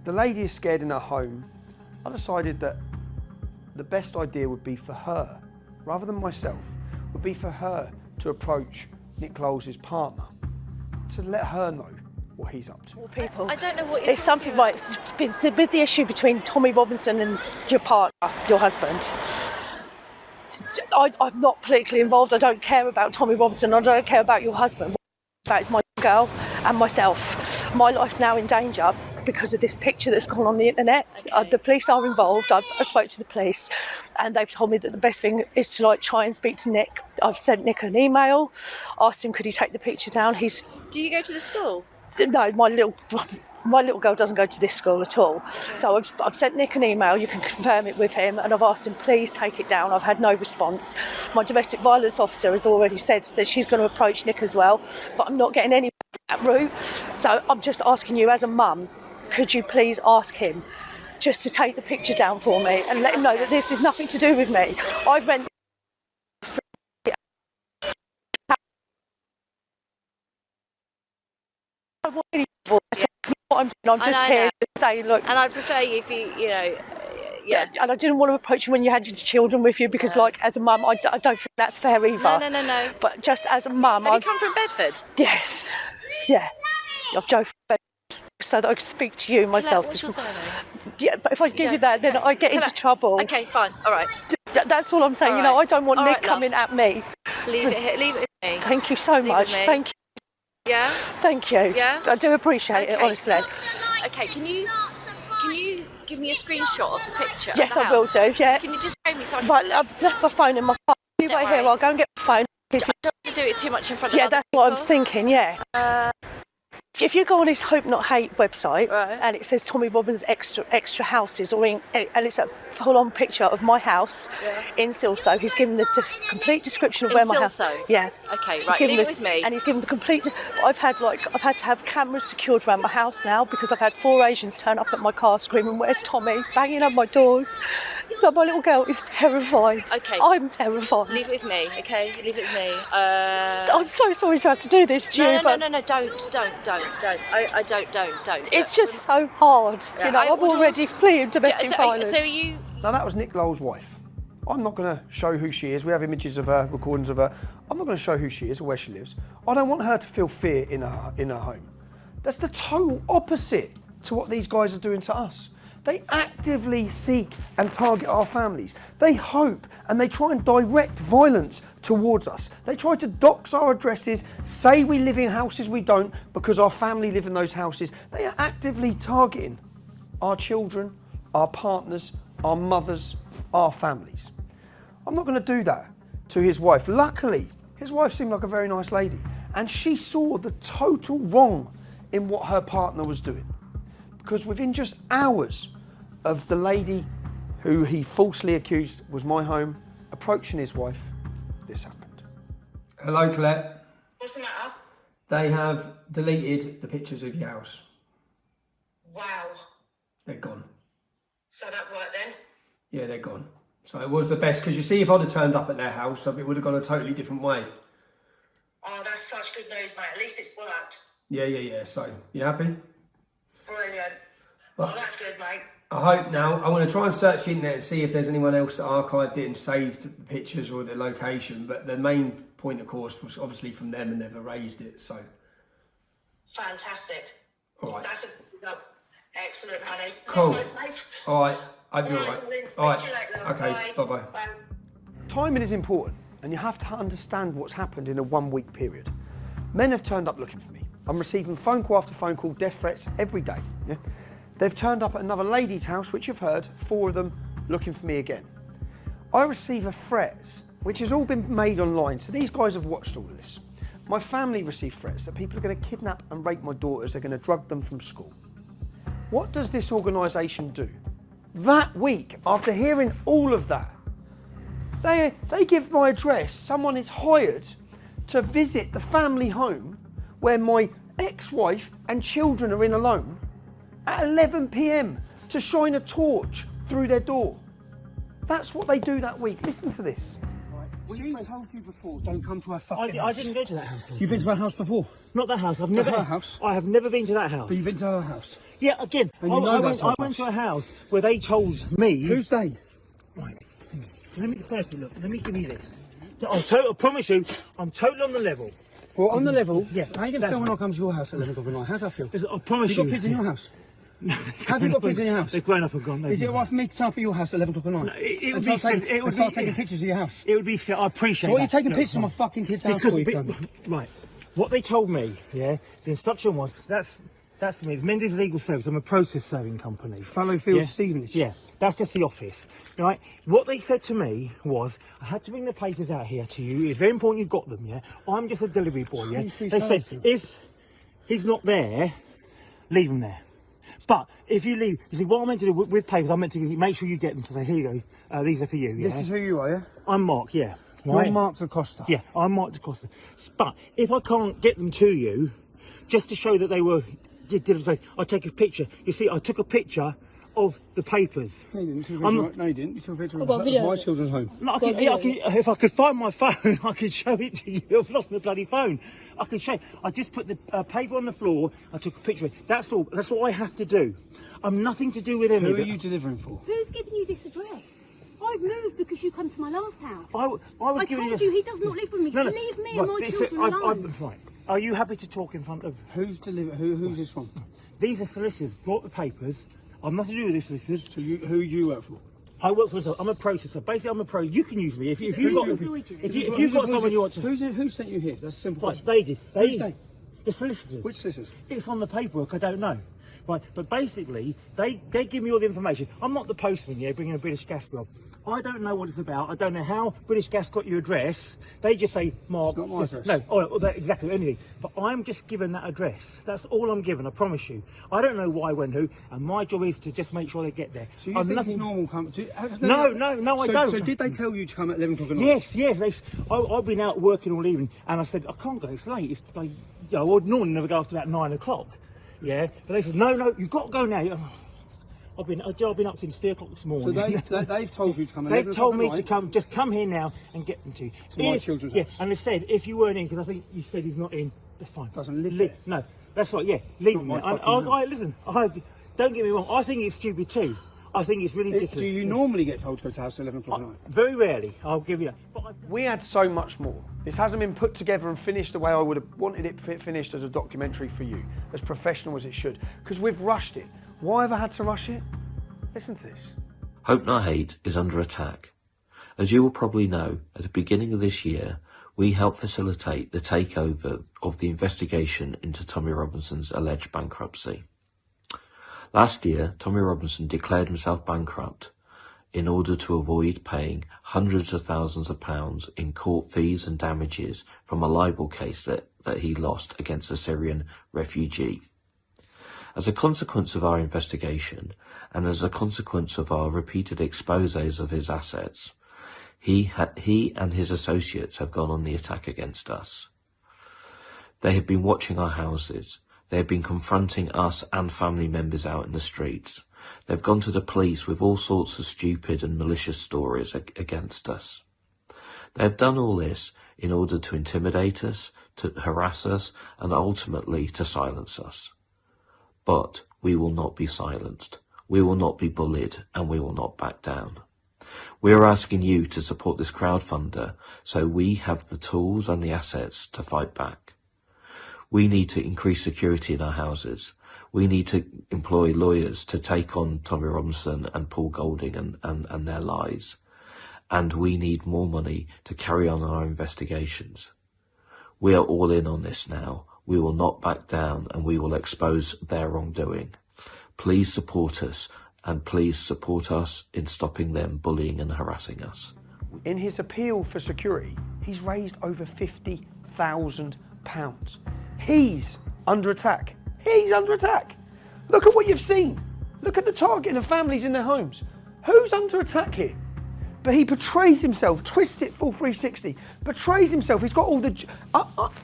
the lady is scared in her home. I decided that the best idea would be for her, rather than myself, would be for her to approach Nick Lowell's partner, to let her know what he's up to. People. I don't know what you're It's something like with the issue between Tommy Robinson and your partner, your husband. I'm not politically involved. I don't care about Tommy Robinson. I don't care about your husband. What I care about is my girl and myself. My life's now in danger because of this picture that's gone on the internet. Okay. The police are involved. I spoke to the police, and they've told me that the best thing is to try and speak to Nick. I've sent Nick an email, asked him could he take the picture down. Do you go to the school? No, my little my little girl doesn't go to this school at all. So I've sent Nick an email, you can confirm it with him, and I've asked him, please take it down. I've had no response. My domestic violence officer has already said that she's going to approach Nick as well, but I'm not getting any that route. So I'm just asking you as a mum, could you please ask him just to take the picture down for me and let him know that this is nothing to do with me. I've rented what I'm doing. I'm just here saying, look. And I'd prefer you if you know, yeah. And I didn't want to approach you when you had your children with you because, like, as a mum, I don't think that's fair either. No. But just as a mum, Have you come from Bedford? Yes. Yeah. I've drove from Bedford so that I could speak to you myself. What's your surname? Yeah, but if I give you that, then I get into trouble. Okay, fine. All right. That's all I'm saying. All you know, right. I don't want All Nick right, love. coming at me. Leave it with me. Thank you so much. Thank you. Yeah? Thank you. Yeah? I do appreciate it, honestly. Okay, can you give me a screenshot of the picture? Yes, of the I will house? do, yeah. Can you just show me so I can... Right, I've left my phone in my car. You wait here, I'll go and get my phone. I don't have to do it too much in front of Yeah, other that's what I'm people. thinking, yeah. If you go on his Hope Not Hate website and it says Tommy Robbins extra houses, and it's a full-on picture of my house in Silsoe. He's given the complete description of where my house. Yeah. Okay, right. Leave it with me. And he's given the complete. I've had to have cameras secured around my house now because I've had 4 Asians turn up at my car screaming, "Where's Tommy?" banging on my doors. Like, my little girl is terrified. Okay. I'm terrified. Leave it with me, okay? Leave it with me. I'm so sorry to have to do this to you, but No, don't. I don't. it's just so hard. Yeah, You know, I'm already fleeing domestic violence. So you... Now that was Nick Lowell's wife. I'm not going to show who she is. We have images of her, recordings of her. I'm not going to show who she is or where she lives. I don't want her to feel fear in her home. That's the total opposite to what these guys are doing to us. They actively seek and target our families. They hope and they try and direct violence towards us. They try to dox our addresses, say we live in houses we don't because our family live in those houses. They are actively targeting our children, our partners, our mothers, our families. I'm not going to do that to his wife. Luckily, his wife seemed like a very nice lady and she saw the total wrong in what her partner was doing. Because within just hours of the lady who he falsely accused was my home approaching his wife, this happened. Hello, Colette. What's the matter? They have deleted the pictures of your house. Wow. They're gone. So that worked then? Yeah, they're gone. So it was the best, because you see, if I'd have turned up at their house, it would have gone a totally different way. Oh, that's such good news, mate. At least it's worked. Yeah. So, you happy? Brilliant. Well, Oh, that's good, mate. I hope now, I want to try and search the internet and see if there's anyone else that archived it and saved the pictures or the location, but the main point, of course, was obviously from them and they've erased it, so. Fantastic. All right. That's a excellent, honey. Cool. Thanks, mate. All right, hope you're all right. All right, Speak to you later. okay, bye-bye. Bye. Timing is important and you have to understand what's happened in a 1 week period. Men have turned up looking for me. I'm receiving phone call after phone call, death threats every day. Yeah? They've turned up at another lady's house, which you've heard, 4 of them looking for me again. I receive a threats, which has all been made online, so these guys have watched all of this. My family receive threats that people are going to kidnap and rape my daughters, they're going to drug them from school. What does this organisation do? That week, after hearing all of that, they give my address. Someone is hired to visit the family home where my ex-wife and children are in alone at 11 p.m. to shine a torch through their door. That's what they do that week. Listen to this. She's told you before, don't come to her fucking house. I didn't go to that house. You've been to her house before? Not that house. I've Not never. her house? I have never been to that house. But you've been to her house? Yeah, again. And you know I that's went, her I went house? to a house where they told me. Who's they? Right. Let me firstly look. Let me give you this. I promise you, I'm totally on the level. Well, on the level? Yeah. How are you going to feel when I come to your house at 11 o'clock at night? How's that feel? I promise you. Have you got kids in your house? No. Have you got kids in your house? They've grown up and gone. Is it alright for me to turn up at your house at 11 o'clock at night? No, it and would start be. start taking pictures of your house? It would be. I appreciate. So what are you that. taking No, pictures of my fucking kid's house for? Right. What they told me, yeah, the instruction was that's me. It's Mendes Legal Service. I'm a process serving company. Fallowfield Stevenage. Yeah, that's just the office. Right. What they said to me was I had to bring the papers out here to you. It's very important you got them. Yeah. I'm just a delivery boy. Yeah. They said if he's not there, leave him there. But if you leave, you see, what I'm meant to do with papers, I'm meant to make sure you get them to say, here you go, these are for you. This is who you are, yeah? I'm Mark, yeah. You're Mark Acosta. Yeah, I'm Mark Acosta. But if I can't get them to you, just to show that they were, I take a picture. You see, I took a picture of the papers. No, you didn't. No, you didn't. You took a picture of my children's home. No, if I could find my phone, I could show it to you. I've lost my bloody phone. I can show you. I just put the paper on the floor. I took a picture of it. That's all. That's what I have to do. I'm nothing to do with any of it. Who are you delivering for? Who's giving you this address? I've moved because you come to my last house. I told you he does not live with me. So leave me and my children alone. Right. Are you happy to talk in front of... Who's this from? These are solicitors. Brought the papers. I'm nothing to do with these solicitors. So who do you work for? I work for myself. I'm a processor. Basically, I'm a pro. You can use me if you've got someone you want to. Who sent you here? That's simple. Right, they did. The solicitors. Which solicitors? It's on the paperwork. I don't know. Right, but basically, they give me all the information. I'm not the postman, bringing a British gas bill. I don't know what it's about. I don't know how British Gas got your address. They just say, Mark. It's not my address. No, exactly, anything. But I'm just given that address. That's all I'm given, I promise you. I don't know why, when, who, and my job is to just make sure they get there. So you think it's normal come... No, I don't. So did they tell you to come at 11 o'clock at night? Yes. I've been out working all evening, and I said, I can't go, it's late. It's like, I would normally never go after about 9 o'clock. Yeah, but they said, no, you've got to go now. I've been up since 3 o'clock this morning. So they've told you to come. They've told me to come. Just come here now and get them to you. To my children's house. Yeah, and they said if you weren't in, because I think you said he's not in. They're fine. Doesn't live there. No, that's right. Yeah, leave him there. Listen. Don't get me wrong. I think it's stupid too. I think it's really ridiculous. Do you normally get told to go to house at 11 o'clock at night? Very rarely. I'll give you that. But we had so much more. This hasn't been put together and finished the way I would have wanted it finished as a documentary for you, as professional as it should, because we've rushed it. Why have I had to rush it? Listen to this. Hope Not Hate is under attack. As you will probably know, at the beginning of this year, we helped facilitate the takeover of the investigation into Tommy Robinson's alleged bankruptcy. Last year, Tommy Robinson declared himself bankrupt in order to avoid paying hundreds of thousands of pounds in court fees and damages from a libel case that he lost against a Syrian refugee. As a consequence of our investigation, and as a consequence of our repeated exposés of his assets, he and his associates have gone on the attack against us. They have been watching our houses. They have been confronting us and family members out in the streets. They've gone to the police with all sorts of stupid and malicious stories against us. They have done all this in order to intimidate us, to harass us, and ultimately to silence us. But we will not be silenced. We will not be bullied, and we will not back down. We are asking you to support this crowdfunder so we have the tools and the assets to fight back. We need to increase security in our houses. We need to employ lawyers to take on Tommy Robinson and Paul Golding and their lies. And we need more money to carry on our investigations. We are all in on this now. We will not back down, and we will expose their wrongdoing. Please support us, and please support us in stopping them bullying and harassing us. In his appeal for security, he's raised over £50,000. He's under attack. He's under attack. Look at what you've seen. Look at the targeting of families in their homes. Who's under attack here? But he portrays himself, twists it full 360, portrays himself. He's got all the...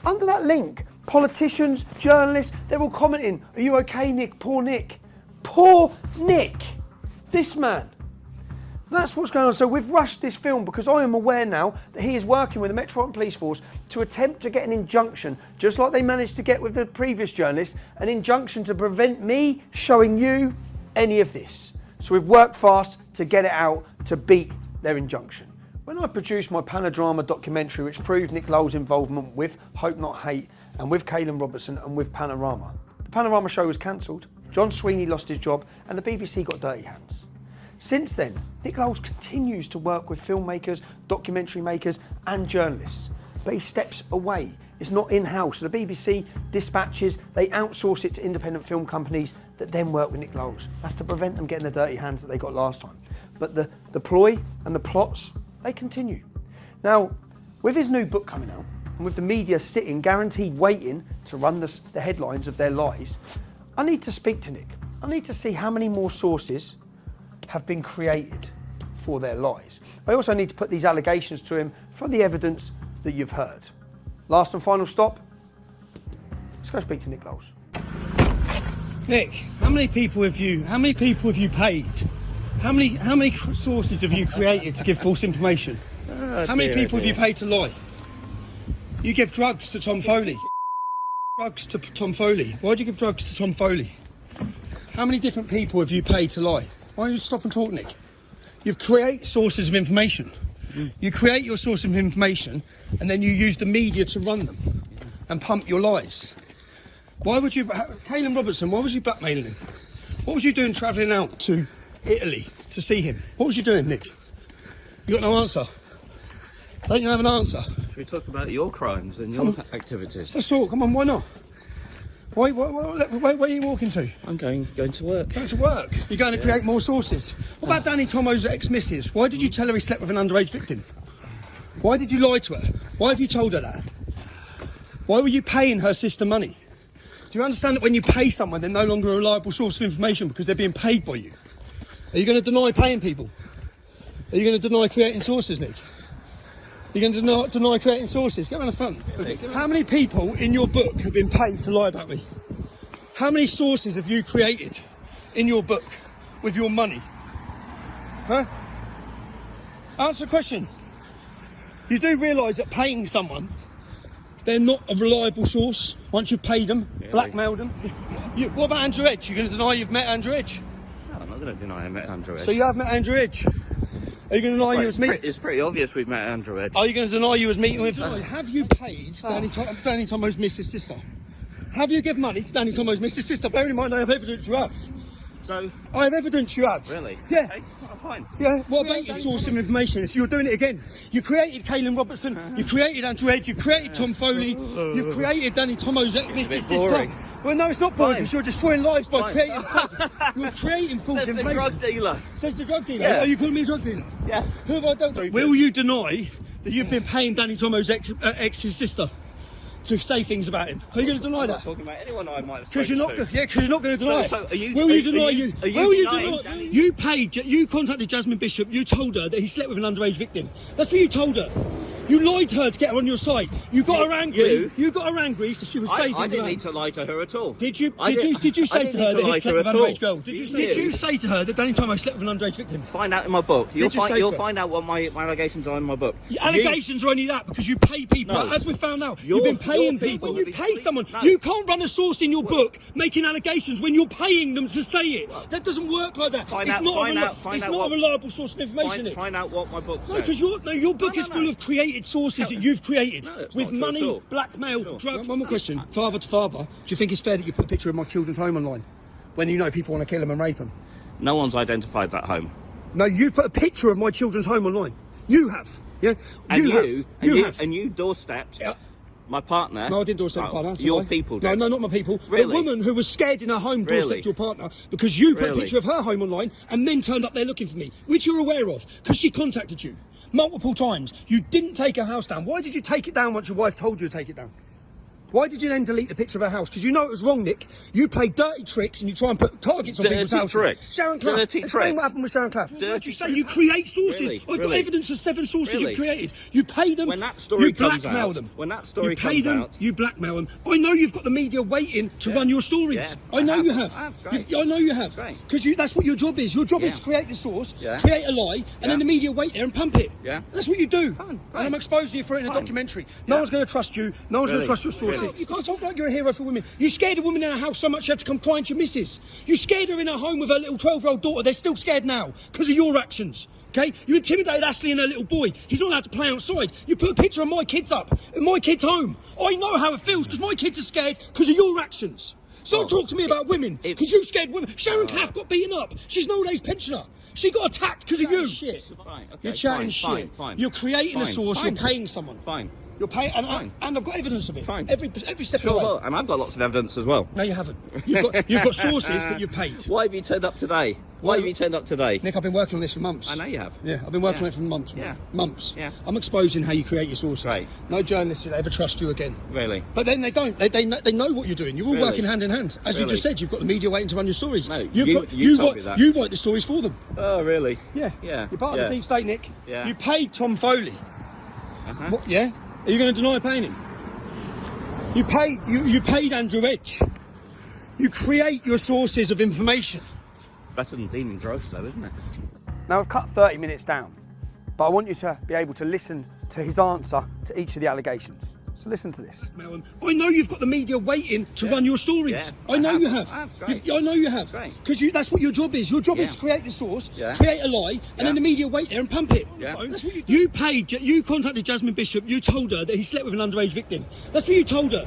under that link, politicians, journalists, they're all commenting, are you okay, Nick? Poor Nick. Poor Nick. This man. That's what's going on. So we've rushed this film because I am aware now that he is working with the Metropolitan Police Force to attempt to get an injunction, just like they managed to get with the previous journalist, an injunction to prevent me showing you any of this. So we've worked fast to get it out, to beat their injunction. When I produced my Panodrama documentary, which proved Nick Lowell's involvement with Hope Not Hate and with Caelan Robertson and with Panorama, the Panorama show was cancelled, John Sweeney lost his job, and the BBC got dirty hands. Since then, Nick Lowell continues to work with filmmakers, documentary makers and journalists, but he steps away. It's not in-house. So the BBC dispatches, they outsource it to independent film companies that then work with Nick Lowell. That's to prevent them getting the dirty hands that they got last time. But the ploy and the plots, they continue. Now, with his new book coming out, and with the media sitting, guaranteed waiting to run the headlines of their lies, I need to speak to Nick. I need to see how many more sources have been created for their lies. I also need to put these allegations to him from the evidence that you've heard. Last and final stop. Let's go speak to Nick Lowles. Nick, how many people have you paid? How many sources have you created to give false information? How many people have you paid to lie? You give drugs to Tom Foley. Drugs to Tom Foley. Why do you give drugs to Tom Foley? How many different people have you paid to lie? Why don't you stop and talk, Nick? You create sources of information. You create your source of information and then you use the media to run them and pump your lies. Why would you, Caelan Robertson, why was you blackmailing him? What was you doing travelling out to Italy to see him? What was you doing, Nick? You got no answer? Don't you have an answer? Should we talk about your crimes and your activities? Let's talk, come on, why not? Where are you walking to? I'm going to work. Going to work? You're going to create more sources? What about Danny Tomo's ex-missus? Why did you tell her he slept with an underage victim? Why did you lie to her? Why have you told her that? Why were you paying her sister money? Do you understand that when you pay someone, they're no longer a reliable source of information because they're being paid by you? Are you going to deny paying people? Are you going to deny creating sources, Nick? You're going to deny creating sources? Get around the front. How many people in your book have been paid to lie about me? How many sources have you created in your book with your money? Huh? Answer the question. You do realise that paying someone, they're not a reliable source once you've paid them, blackmailed them. What about Andrew Edge? You're going to deny you've met Andrew Edge? No, I'm not going to deny I met Andrew Edge. So you have met Andrew Edge? Are you going to deny you was meeting? It's pretty obvious we've met Andrew Edge. Are you going to deny you was meeting with? Have you paid Danny Tomo's Mrs. Sister? Have you given money to Danny Tomo's Mrs. Sister? Bearing in mind I have evidence you have. So? I have evidence you have. Really? Yeah. Okay, well, fine. Yeah, what about your source of information? So you're doing it again. You created Caelan Robertson, you created Andrew Edge, you created Tom Foley, you created Danny Tomo's Mrs. Sister. Well, no, it's not boring because you're destroying lives by creating you're creating false information. Says the drug dealer. Says the drug dealer? Yeah. Are you calling me a drug dealer? Yeah. Who have I done? Will you deny that you've been paying Danny Tomo's ex's sister to say things about him? Are you going to deny that? I'm not talking about anyone I might have Because you're not. to. Yeah, because you're not going to deny So it. are you, will you deny you paid? You contacted Jasmine Bishop. You told her that he slept with an underage victim. That's what you told her. You lied to her to get her on your side. You got her angry. You got her angry, so she would say things. I didn't need to lie to her at all. Did you? Did you say to her that he slept with an underage girl? Did you say to her that Danny Tomo slept with an underage victim? Find out in my book. You'll find out what my allegations are in my book. Allegations are only that because you pay people. No. As we found out, you've been paying people. When you pay someone, you can't run a source in your book making allegations when you're paying them to say it. That doesn't work like that. It's not a reliable source of information. Find out what my book says. No, because your book is full of created sources that you've created with money, blackmail, drugs. One more question. Father to father, do you think it's fair that you put a picture of my children's home online when you know people want to kill them and rape them? No one's identified that home. No, you put a picture of my children's home online. You have. Yeah? And you doorstepped my partner. No, I didn't doorstep your partner. Your people did. No, not my people. Really? A woman who was scared in her home doorstepped your partner because you put a picture of her home online and then turned up there looking for me, which you're aware of because she contacted you multiple times. You didn't take her house down. Why did you take it down once your wife told you to take it down? Why did you then delete the picture of her house? Because you know it was wrong, Nick. You play dirty tricks and you try and put targets on people's houses. Tricks. Sharon Clough. Explain what happened with Sharon Clough. What you say? You create sources. I've got evidence of 7 sources you've created. You pay them. When that story you blackmail them. When that story comes out. You pay them. You blackmail them. I know you've got the media waiting to run your stories. Yeah, I know you have. I know you have. Great. Because that's what your job is. Your job is to create the source, create a lie, and then the media wait there and pump it. Yeah. That's what you do. And I'm exposing you for it in a documentary. No one's going to trust you. No one's going to trust your sources. You can't talk like you're a hero for women. You scared a woman in her house so much she had to come crying to your missus. You scared her in her home with her little 12-year-old daughter. They're still scared now because of your actions. Okay? You intimidated Ashley and her little boy. He's not allowed to play outside. You put a picture of my kids up in my kids' home. I know how it feels because my kids are scared because of your actions. So don't talk to me about women because you scared women. Sharon Clough got beaten up. She's an old age pensioner. She got attacked because of you. Shit. Fine. Okay, you're chatting shit. Fine. You're creating a source. You're paying someone. Fine. You're paying, and I've got evidence of it. Fine. Every step of the way. Sure, and I've got lots of evidence as well. No, you haven't. You've got sources that you've paid. Why have you turned up today? Why have you turned up today? Nick, I've been working on this for months. I know you have. Yeah, I've been working on it for months. Yeah. Months. Yeah. I'm exposing how you create your sources. Right. No journalist will ever trust you again. Really? But then they don't. They know what you're doing. You're all Really? working hand in hand. As you just said, you've got the media waiting to run your stories. No, you told me that. You write the stories for them. Oh, really? Yeah. Yeah. You're part of the deep state, Nick. Yeah. You paid Tom Foley. What, yeah? Are you going to deny paying him? You paid Andrew Edge. You create your sources of information. Better than dealing drugs, though, isn't it? Now, I've cut 30 minutes down, but I want you to be able to listen to his answer to each of the allegations. So listen to this. I know you've got the media waiting to run your stories. Yeah, I know you have. I have, great. I know you have. Because that's what your job is. Your job is to create the source, create a lie, and then the media wait there and pump it. Yeah. That's what you contacted Jasmine Bishop. You told her that he slept with an underage victim. That's what you told her.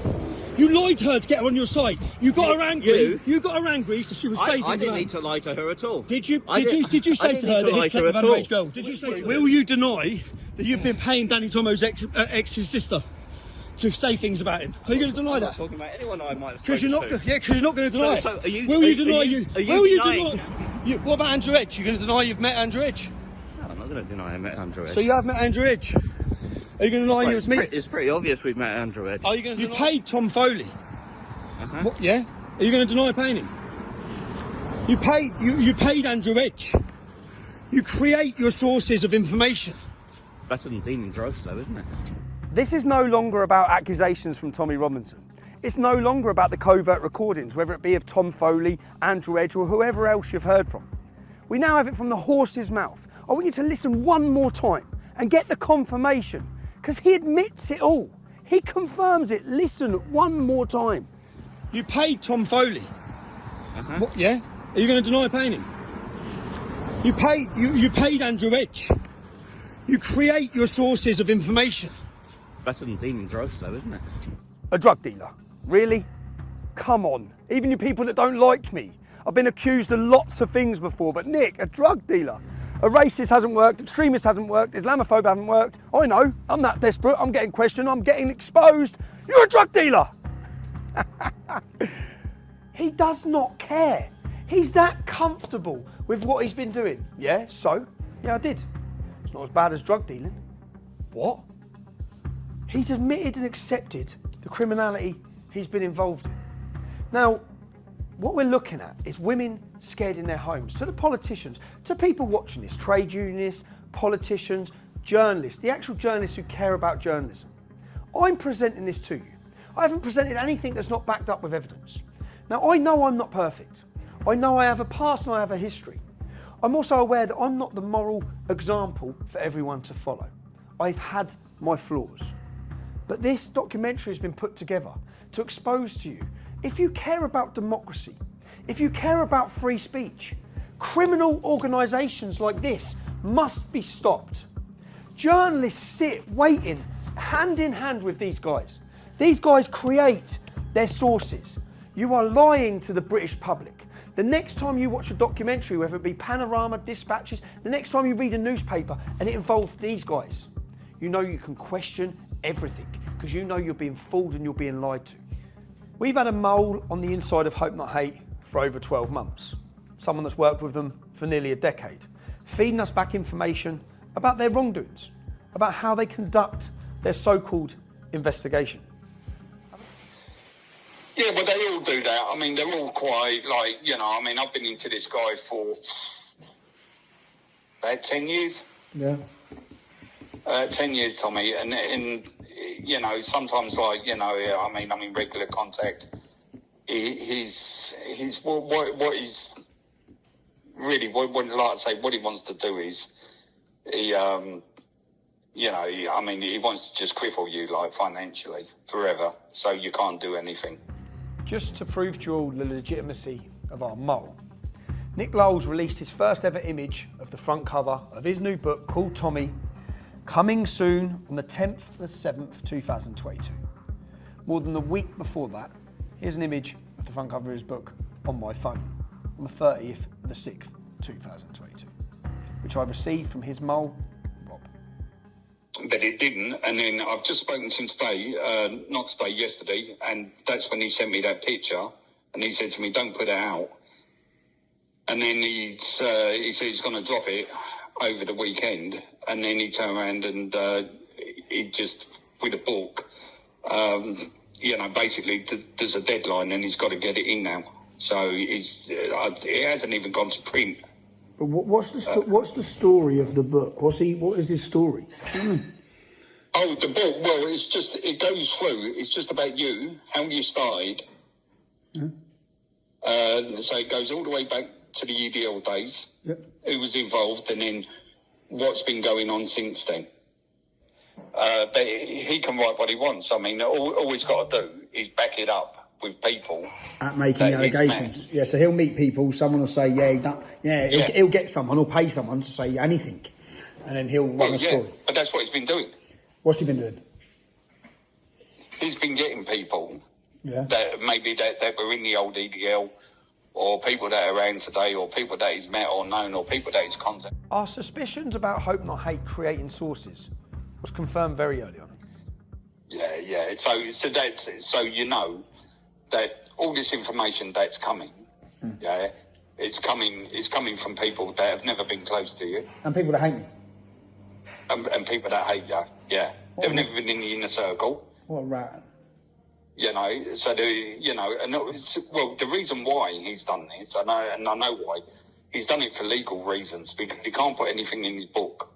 You lied to her to get her on your side. You got her angry. You got her angry, so she would say things. I didn't need to lie to her at all. Did you say to her that he slept with an underage girl? Did you say to her? Will you deny that you've been paying Danny Tomo's ex's sister to say things about him? Are you going to deny that? I'm not talking about anyone I might have Because you're not. Because you're not going to deny it. So are you? Will you deny you? Will you denying? deny? What about Andrew Edge? You're going to deny you've met Andrew Edge? No, I'm not going to deny I met Andrew Edge. So you have met Andrew Edge. Are you going to deny you was me? It's pretty obvious we've met Andrew Edge. Are you going to? You paid Tom Foley. What, yeah? Are you going to deny paying him? You paid Andrew Edge. You create your sources of information. Better than dealing drugs, though, isn't it? This is no longer about accusations from Tommy Robinson. It's no longer about the covert recordings, whether it be of Tom Foley, Andrew Edge, or whoever else you've heard from. We now have it from the horse's mouth. I want you to listen one more time and get the confirmation, because he admits it all. He confirms it. Listen one more time. You paid Tom Foley. What, yeah? Are you going to deny paying him? You paid Andrew Edge. You create your sources of information. Better than dealing drugs, though, isn't it? A drug dealer? Really? Come on. Even you people that don't like me. I've been accused of lots of things before, but Nick, a drug dealer? A racist hasn't worked, extremist hasn't worked, Islamophobe hasn't worked. I know, I'm that desperate, I'm getting questioned, I'm getting exposed. You're a drug dealer! He does not care. He's that comfortable with what he's been doing. Yeah, so? Yeah, I did. It's not as bad as drug dealing. What? He's admitted and accepted the criminality he's been involved in. Now, what we're looking at is women scared in their homes, to the politicians, to people watching this, trade unionists, politicians, journalists, the actual journalists who care about journalism. I'm presenting this to you. I haven't presented anything that's not backed up with evidence. Now, I know I'm not perfect. I know I have a past and I have a history. I'm also aware that I'm not the moral example for everyone to follow. I've had my flaws. But this documentary has been put together to expose to you, if you care about democracy, if you care about free speech, criminal organisations like this must be stopped. Journalists sit waiting hand in hand with these guys. These guys create their sources. You are lying to the British public. The next time you watch a documentary, whether it be Panorama, Dispatches, the next time you read a newspaper and it involves these guys, you know you can question everything because you know you're being fooled and you're being lied to. We've had a mole on the inside of Hope Not Hate for over 12 months. Someone that's worked with them for nearly a decade, feeding us back information about their wrongdoings, about how they conduct their so-called investigation. Yeah, but they all do that. I mean, they're all quite, like, you know, I mean, I've been into this guy for about 10 years. Yeah. 10 years, Tommy, and you know, sometimes, like, you know, I mean, I'm in regular contact. He's what he's really, like I say, what he wants to do is, you know, I mean, he wants to just cripple you, like, financially, forever, so you can't do anything. Just to prove to you all the legitimacy of our mole, Nick Lowell's released his first ever image of the front cover of his new book called Tommy, coming soon on the 10th of the 7th, 2022. More than a week before that, here's an image of the front cover of his book on my phone on the 30th of the 6th, 2022, which I received from his mole, Rob. but it didn't. And then I've just spoken to him today, not today, yesterday, and that's when he sent me that picture, and he said to me, "Don't put it out." And then he said he's going to drop it over the weekend, and then he turned around and he just, with a book, basically there's a deadline and he's got to get it in now. So it hasn't even gone to print. But what's the story of the book? What is his story? Oh, the book. Well, it goes through. It's just about you, how you started. Yeah. So it goes all the way back to the EDL days. Yep. Who was involved, and then what's been going on since then. But he can write what he wants. I mean, all he's got to do is back it up with people At making allegations. Yeah, so he'll meet people, someone will say, he'll get someone or pay someone to say anything. And then he'll run a story. But that's what he's been doing. What's he been doing? He's been getting people that that were in the old EDL, or people that are around today, or people that he's met or known, or people that he's contacted. Our suspicions about Hope Not Hate creating sources was confirmed very early on. Yeah. So you know that all this information that's coming, it's coming from people that have never been close to you. And people that hate me. And people that hate you, they've never been in the inner circle. What a rat. So the reason why he's done this, and I know why, he's done it for legal reasons, because he can't put anything in his book.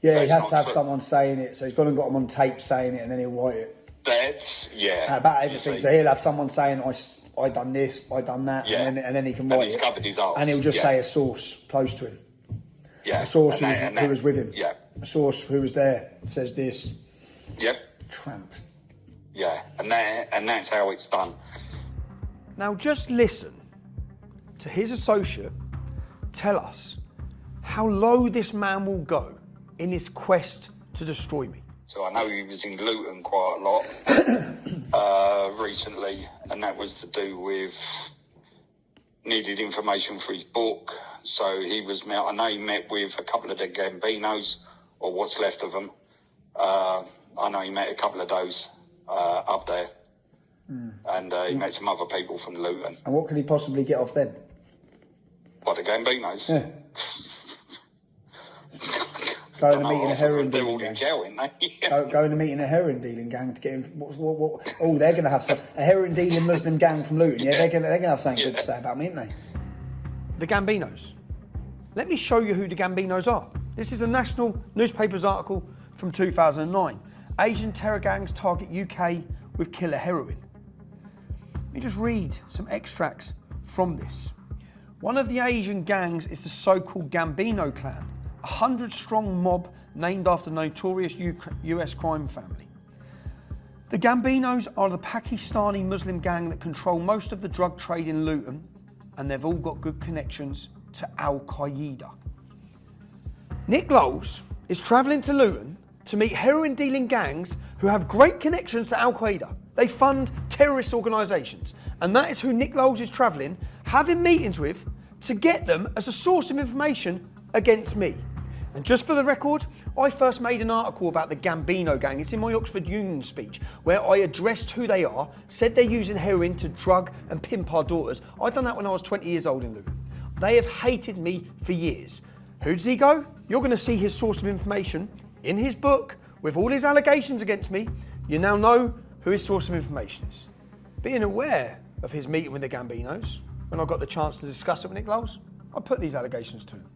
Yeah, he has to have someone saying it, so he's gone and got him on tape saying it, and then he'll write it. About everything. So he'll have someone saying, I done this, I done that, and then he can write it. Covered his arse. And he'll just say a source close to him. Yeah. A source who was with him. Yeah. A source who was there says this. Yep. Tramp. Yeah, and that's how it's done. Now just listen to his associate tell us how low this man will go in his quest to destroy me. So I know he was in Luton quite a lot recently, and that was to do with needed information for his book. So I know he met with a couple of the Gambinos, or what's left of them. I know he met a couple of those up there. And he met some other people from Luton. And what could he possibly get off them? What, the Gambinos? Yeah. Going to meeting a heroin They're dealing all gang. in jail, aren't they? Going to meeting a heroin dealing gang to get him. They're going to have a heroin dealing Muslim gang from Luton. Yeah, they're going to have something good to say about me, aren't they? The Gambinos. Let me show you who the Gambinos are. This is a national newspaper's article from 2009. Asian terror gangs target UK with killer heroin. Let me just read some extracts from this. One of the Asian gangs is the so-called Gambino clan, a 100-strong mob named after the notorious US crime family. The Gambinos are the Pakistani Muslim gang that control most of the drug trade in Luton, and they've all got good connections to Al-Qaeda. Nick Lowles is travelling to Luton to meet heroin-dealing gangs who have great connections to Al-Qaeda. They fund terrorist organisations, and that is who Nick Lowles is travelling, having meetings with, to get them as a source of information against me. And just for the record, I first made an article about the Gambino gang. It's in my Oxford Union speech, where I addressed who they are, said they're using heroin to drug and pimp our daughters. I'd done that when I was 20 years old in Luton. They have hated me for years. Who does he go? You're going to see his source of information in his book with all his allegations against me. You now know who his source of information is. Being aware of his meeting with the Gambinos, when I got the chance to discuss it with Nick Lowles, I put these allegations to him.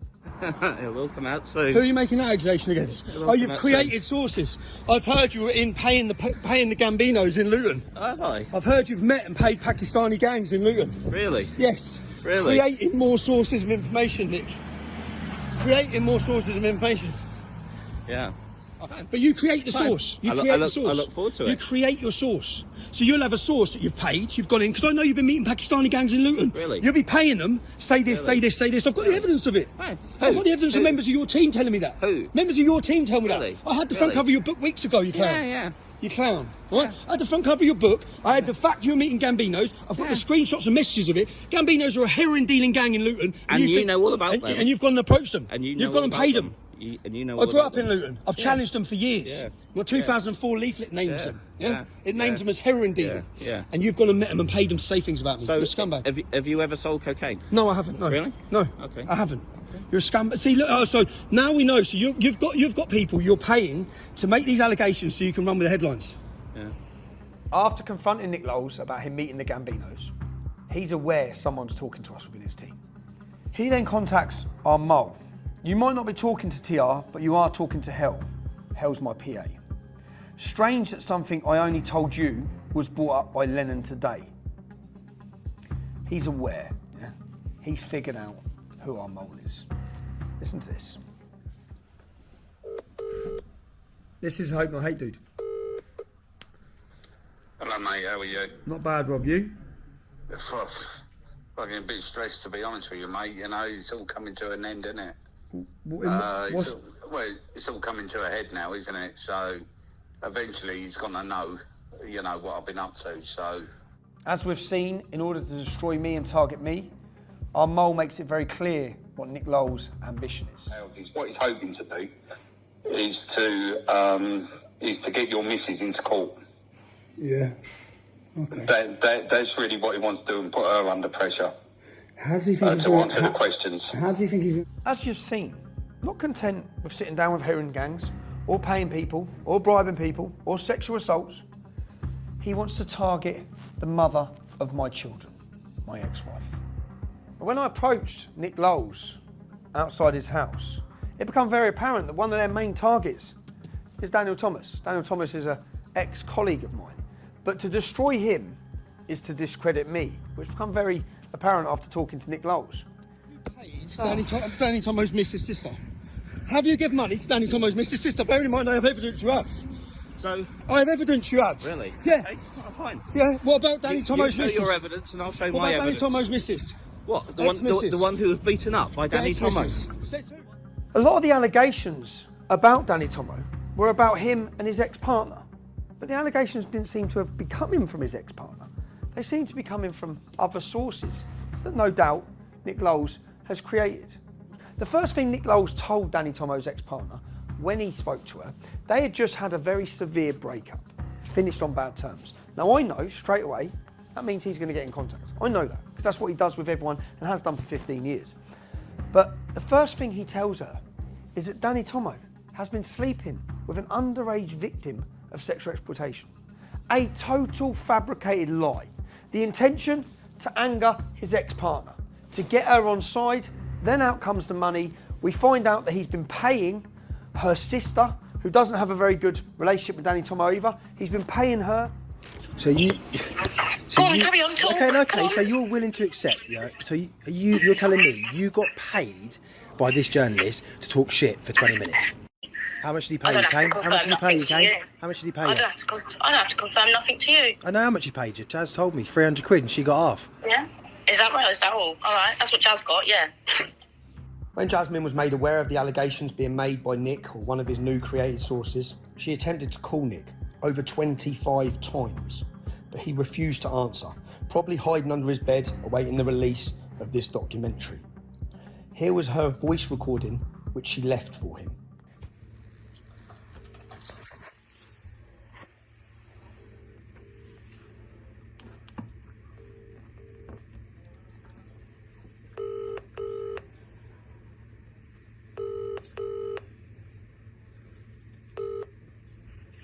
It will come out soon. Who are you making that accusation against? Oh, you've created sources. I've heard you were in paying the Gambinos in Luton. Have I? I've heard you've met and paid Pakistani gangs in Luton. Really? Yes. Really? Creating more sources of information, Nick. Creating more sources of information. Yeah. But you create the source. You create the source. I look forward to it. You create your source. So you'll have a source that you've paid, you've gone in, because I know you've been meeting Pakistani gangs in Luton. Really? You'll be paying them, say this, say this, say this. I've got the evidence of it. Hey. I've got the evidence of members of your team telling me that. Who? Members of your team tell me Really? that. I had the front cover of your book weeks ago, you clown. Yeah. You clown. Right? I had the front cover of your book. I had the fact you were meeting Gambinos. I've got the screenshots and messages of it. Gambinos are a heroin dealing gang in Luton. And you know all about them. And you've gone and approached them. And you know You've gone and paid them. You know. I grew up in Luton. I've challenged them for years. Yeah. My 2004 leaflet names them. Yeah. It names Yeah. them as heroin dealer. Yeah. And you've gone and met them and paid them to say things about me. So, You're a scumbag. have you ever sold cocaine? No, I haven't. No. Really? No. Okay. I haven't. You're a scumbag. See, look. So now we know. So you've got people you're paying to make these allegations so you can run with the headlines. Yeah. After confronting Nick Lowles about him meeting the Gambinos, he's aware someone's talking to us within his team. He then contacts our mole. You might not be talking to TR, but you are talking to Hell. Hell's my PA. Strange that something I only told you was brought up by Lennon today. He's aware, yeah? He's figured out who our mole is. Listen to this. This is Hope Not Hate Dude. Hello mate, how are you? Not bad, Rob, you? Fucking a bit stressed to be honest with you, mate. You know, it's all coming to an end, isn't it? It's all coming to a head now, isn't it? So eventually he's gonna know, you know, what I've been up to. So as we've seen, in order to destroy me and target me, our mole makes it very clear what Nick Lowles' ambition is. what he's hoping to do is to get your missus into court. Yeah. Okay. That's really what he wants to do, and put her under pressure. How does he think to answer the questions? How does he think he's? As you've seen, not content with sitting down with heroin gangs, or paying people, or bribing people, or sexual assaults, he wants to target the mother of my children, my ex-wife. But when I approached Nick Lowles outside his house, it became very apparent that one of their main targets is Daniel Thomas. Daniel Thomas is an ex-colleague of mine. But to destroy him is to discredit me, which became very apparent after talking to Nick Lowles. Danny Tomo's Mrs. sister. Have you given money to Danny Tomo's Mrs. sister? Bearing in mind I have evidence you have. So I have evidence you have. Really? Yeah. Okay, fine. Yeah. What about Danny Tomo's you Mrs.? show your evidence, and I'll show what my about evidence. Danny Tomo's Mrs.? What? The one who was beaten up by Danny Tomo? A lot of the allegations about Danny Tomo were about him and his ex-partner. But the allegations didn't seem to have been coming from his ex-partner. They seem to be coming from other sources that no doubt Nick Lowles has created. The first thing Nick Lowles told Danny Tomo's ex-partner when he spoke to her, they had just had a very severe breakup, finished on bad terms. Now I know straight away that means he's going to get in contact. I know that because that's what he does with everyone and has done for 15 years. But the first thing he tells her is that Danny Tomo has been sleeping with an underage victim of sexual exploitation. A total fabricated lie. The intention to anger his ex-partner, to get her on side, then out comes the money. We find out that he's been paying her sister, who doesn't have a very good relationship with Danny Tomo either. He's been paying her. So you... Go on, carry on, talk. Okay, so you're willing to accept, yeah? So you're telling me you got paid by this journalist to talk shit for 20 minutes? How much did he pay you, Kane? How much did he pay you, Kane? How much did he pay you? I don't have to confirm nothing to you. I know how much he paid you. Jazz told me, 300 quid, and she got half. Yeah? Is that right? Is that all? All right, that's what Jazz got, yeah. When Jasmine was made aware of the allegations being made by Nick, or one of his new created sources, she attempted to call Nick over 25 times, but he refused to answer, probably hiding under his bed, awaiting the release of this documentary. Here was her voice recording, which she left for him.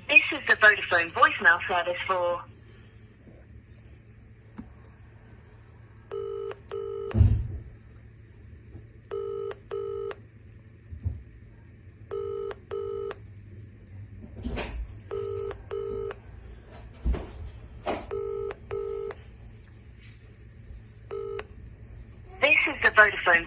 This is the Vodafone voicemail service for... This is the Vodafone...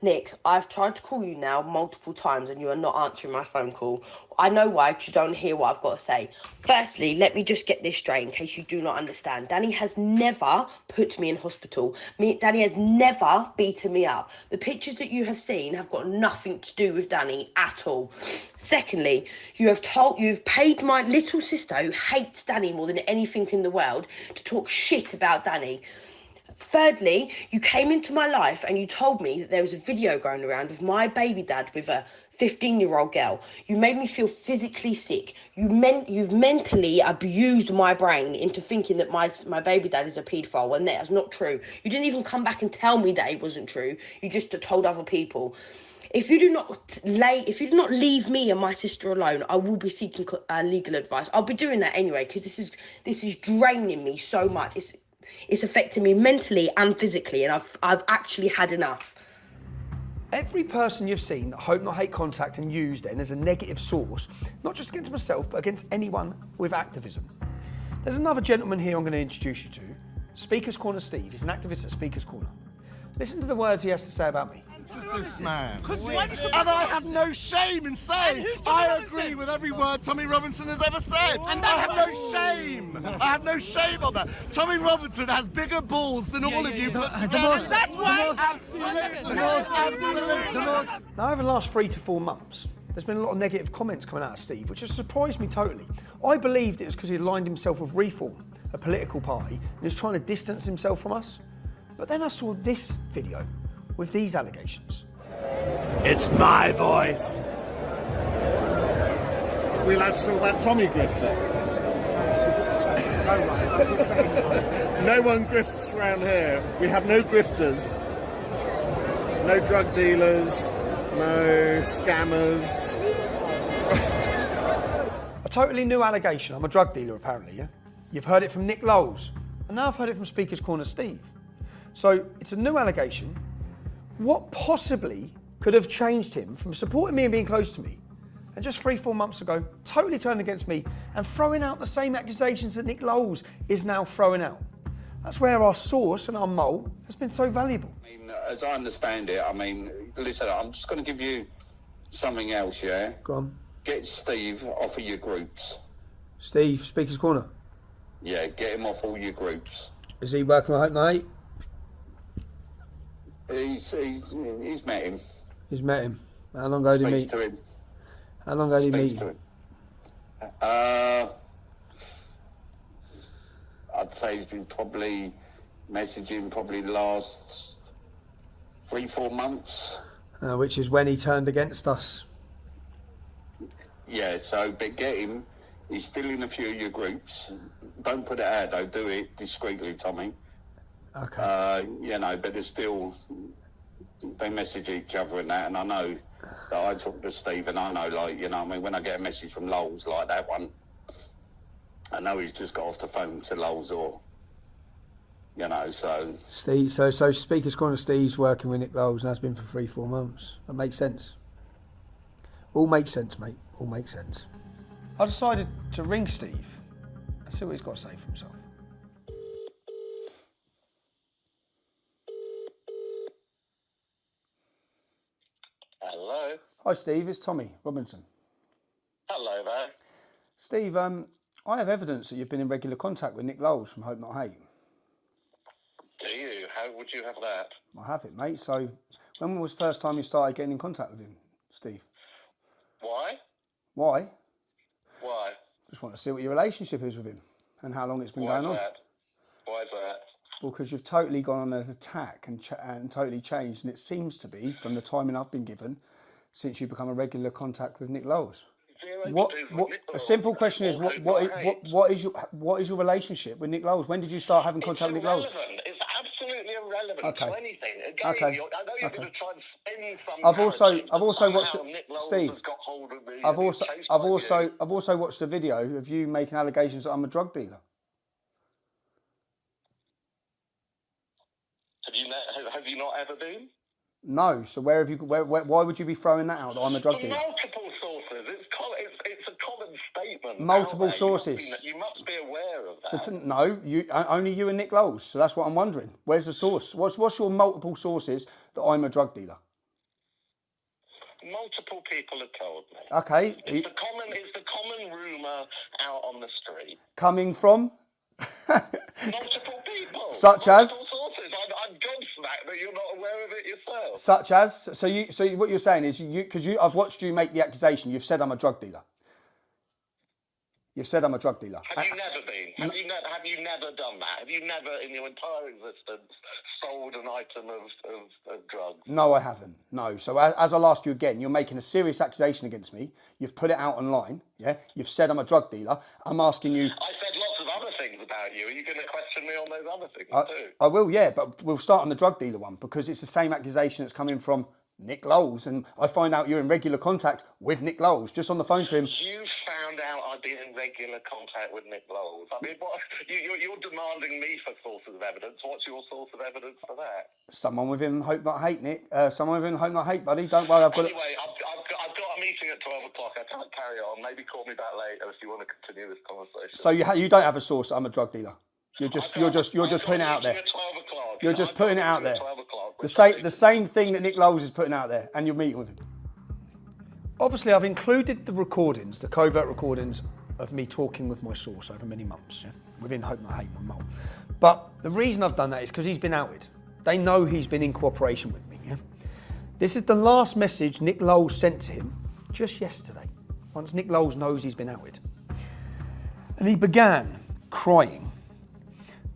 Nick, I've tried to call you now multiple times and you are not answering my phone call. I know why, because you don't hear what I've got to say. Firstly, let me just get this straight in case you do not understand. Danny has never put me in hospital. Danny has never beaten me up. The pictures that you have seen have got nothing to do with Danny at all. Secondly, you've paid my little sister, who hates Danny more than anything in the world, to talk shit about Danny. Thirdly, you came into my life and you told me that there was a video going around of my baby dad with a 15-year-old girl. You made me feel physically sick. You've mentally abused my brain into thinking that my baby dad is a paedophile when that's not true. You didn't even come back and tell me that it wasn't true. You just told other people. If you do not leave me and my sister alone, I will be seeking legal advice. I'll be doing that anyway because this is draining me so much. It's affecting me mentally and physically, and I've actually had enough. Every person you've seen that Hope Not Hate contact and use then as a negative source, not just against myself, but against anyone with activism. There's another gentleman here I'm going to introduce you to. Speaker's Corner Steve. He's an activist at Speaker's Corner. Listen to the words he has to say about me. This man. And I have no shame in saying I agree with every word Tommy Robinson has ever said. And I have no shame. I have no shame on that. Tommy Robinson has bigger balls than all of you put together. That's right. Absolutely. Now, over the last 3 to 4 months, there's been a lot of negative comments coming out of Steve, which has surprised me totally. I believed it was because he aligned himself with Reform, a political party, and he was trying to distance himself from us. But then I saw this video with these allegations. It's my voice. We allowed to talk about Tommy Grifter. No one grifts around here. We have no grifters, no drug dealers, no scammers. A totally new allegation. I'm a drug dealer, apparently, yeah? You've heard it from Nick Lowles, and now I've heard it from Speaker's Corner Steve. So it's a new allegation. What possibly could have changed him from supporting me and being close to me, and just 3-4 months ago, totally turned against me and throwing out the same accusations that Nick Lowles is now throwing out? That's where our source and our mole has been so valuable. I mean, as I understand it, I mean, listen, I'm just going to give you something else, yeah? Go on. Get Steve off of your groups. Steve, Speaker's Corner. Yeah, get him off all your groups. Is he working with Hope Not Hate? He's met him. He's met him. How long ago did he meet? To him. How long ago did he meet? To him. I'd say he's been probably messaging the last 3-4 months. Which is when he turned against us. Yeah, so, but get him. He's still in a few of your groups. Don't put it out, though. Do it discreetly, Tommy. Okay. You know, but there's still, they message each other and that, and I know that I talk to Steve, and I know, like, you know, I mean, when I get a message from Lowles like that one, I know he's just got off the phone to Lowles, or, you know, so. Steve, so Speaker's Corner Steve's working with Nick Lowles and has been for 3-4 months. That makes sense. All makes sense, mate. All makes sense. I decided to ring Steve and see what he's got to say for himself. Hello. Hi, Steve. It's Tommy Robinson. Hello there. Steve, I have evidence that you've been in regular contact with Nick Lowles from Hope Not Hate. Do you? How would you have that? I have it, mate. So, when was the first time you started getting in contact with him, Steve? Why? Why? Why? Just want to see what your relationship is with him and how long it's been going on. Why is that? Well, because you've totally gone on an attack and totally changed, and it seems to be, from the timing I've been given, since you've become a regular contact with Nick Lowles. A simple question is, what is your relationship with Nick Lowles? When did you start having contact with Nick Lowles? It's absolutely irrelevant to anything. Again, Okay. I know you're going to try and spin some. I've also watched Steve. I've also watched a video of you making allegations that I'm a drug dealer. Have you not ever been? No. So where have you? Why would you be throwing that out? That I'm a drug dealer. Multiple sources. It's a common statement. Multiple sources. You must be aware of that. So no, only you and Nick Lowles. So that's what I'm wondering. Where's the source? What's your multiple sources that I'm a drug dealer? Multiple people have told me. Okay. It's the common rumour out on the street. Coming from? Multiple people. Such as? Multiple sources. I'm gobsmacked that you're not aware of it yourself. Such as? So what you're saying is, because I've watched you make the accusation. You've said I'm a drug dealer. You've said I'm a drug dealer. Have you never been? Have you never done that? Have you never, in your entire existence, sold an item of drugs? No, I haven't. No. So as I'll ask you again, you're making a serious accusation against me. You've put it out online. Yeah. You've said I'm a drug dealer. I'm asking you. I said lots of other things about you. Are you going to question me on those other things too? I will, yeah. But we'll start on the drug dealer one because it's the same accusation that's coming from Nick Lowles, and I find out you're in regular contact with Nick Lowles, just on the phone to him. You found out I've been in regular contact with Nick Lowles. I mean, what, you're demanding me for sources of evidence. What's your source of evidence for that? Someone within Hope Not Hate, Nick. Someone within Hope Not Hate, buddy. Don't worry, I've got it. Anyway, I've got a meeting at 12 o'clock. I can't carry on. Maybe call me back later if you want to continue this conversation. So you don't have a source. I'm a drug dealer. You're just putting it out there. You're just putting it out there. The same thing that Nick Lowles is putting out there, and you're meeting with him. Obviously, I've included the recordings, the covert recordings of me talking with my source over many months, within Hope Not Hate, my mole. But the reason I've done that is because he's been outed. They know he's been in cooperation with me. Yeah? This is the last message Nick Lowles sent to him just yesterday, once Nick Lowles knows he's been outed. And he began crying.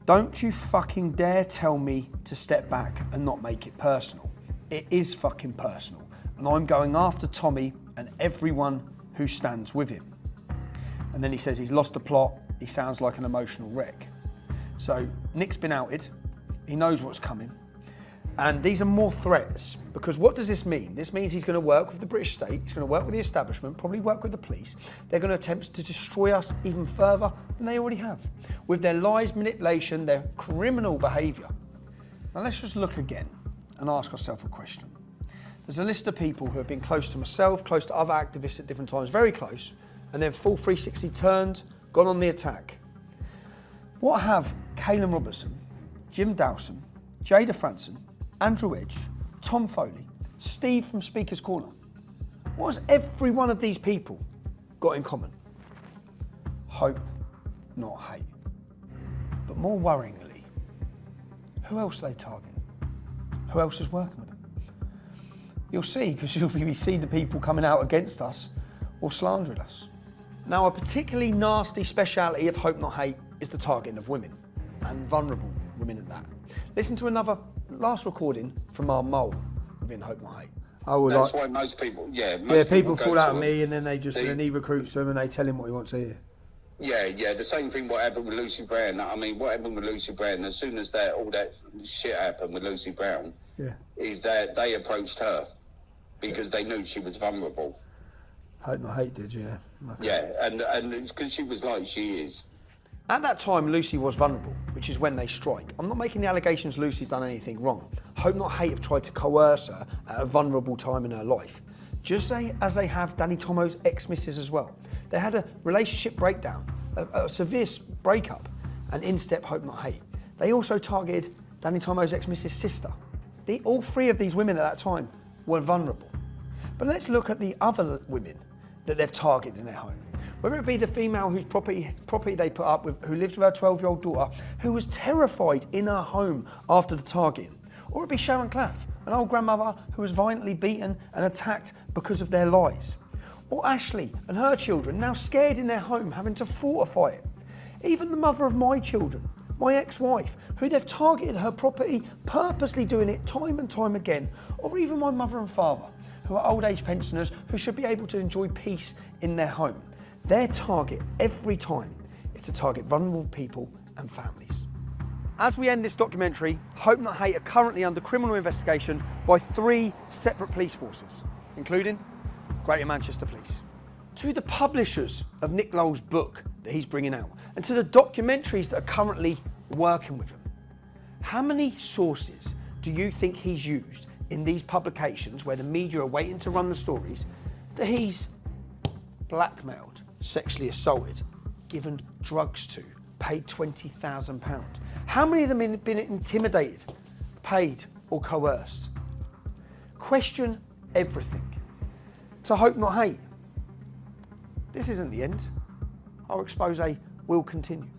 Don't you fucking dare tell me to step back and not make it personal. It is fucking personal. And I'm going after Tommy and everyone who stands with him. And then he says he's lost the plot. He sounds like an emotional wreck. So Nick's been outed. He knows what's coming. And these are more threats, because what does this mean? This means he's going to work with the British state, he's going to work with the establishment, probably work with the police. They're going to attempt to destroy us even further than they already have, with their lies, manipulation, their criminal behaviour. Now let's just look again and ask ourselves a question. There's a list of people who have been close to myself, close to other activists at different times, very close, and then full 360 turned, gone on the attack. What have Caelan Robertson, Jim Dawson, Jada Franson, Andrew Edge, Tom Foley, Steve from Speaker's Corner, what has every one of these people got in common? Hope, not hate. But more worryingly, who else are they targeting? Who else is working with them? You'll see, because you'll see the people coming out against us or slandering us. Now, a particularly nasty speciality of Hope Not Hate is the targeting of women, and vulnerable women at that. Listen to another last recording from our mole within Hope Not Hate. That's why most people, people fall out of me, and then then he recruits them and they tell him what he wants to hear. Yeah, the same thing what happened with Lucy Brown. I mean, what happened with Lucy Brown, as soon as all that shit happened with Lucy Brown, is that they approached her because they knew she was vulnerable. Hope Not Hate did, yeah. Okay. Yeah, and because she was like she is. At that time, Lucy was vulnerable, which is when they strike. I'm not making the allegations Lucy's done anything wrong. Hope Not Hate have tried to coerce her at a vulnerable time in her life, just as they have Danny Tomo's ex-missus as well. They had a relationship breakdown, a severe breakup, and in-step Hope Not Hate. They also targeted Danny Tomo's ex-missus' sister. All three of these women at that time were vulnerable. But let's look at the other women that they've targeted in their home. Whether it be the female whose property they put up with, who lives with her 12-year-old daughter, who was terrified in her home after the targeting, or it be Sharon Claff, an old grandmother who was violently beaten and attacked because of their lies, or Ashley and her children now scared in their home, having to fortify it. Even the mother of my children, my ex-wife, who they've targeted her property, purposely doing it time and time again, or even my mother and father, who are old age pensioners who should be able to enjoy peace in their home. Their target every time is to target vulnerable people and families. As we end this documentary, Hope Not Hate are currently under criminal investigation by 3 separate police forces, including Greater Manchester Police. To the publishers of Nick Lowles' book that he's bringing out, and to the documentaries that are currently working with him, how many sources do you think he's used in these publications where the media are waiting to run the stories that he's blackmailed, sexually assaulted, given drugs to, paid £20,000? How many of them have been intimidated, paid or coerced? Question everything. To Hope Not Hate. This isn't the end. Our expose will continue.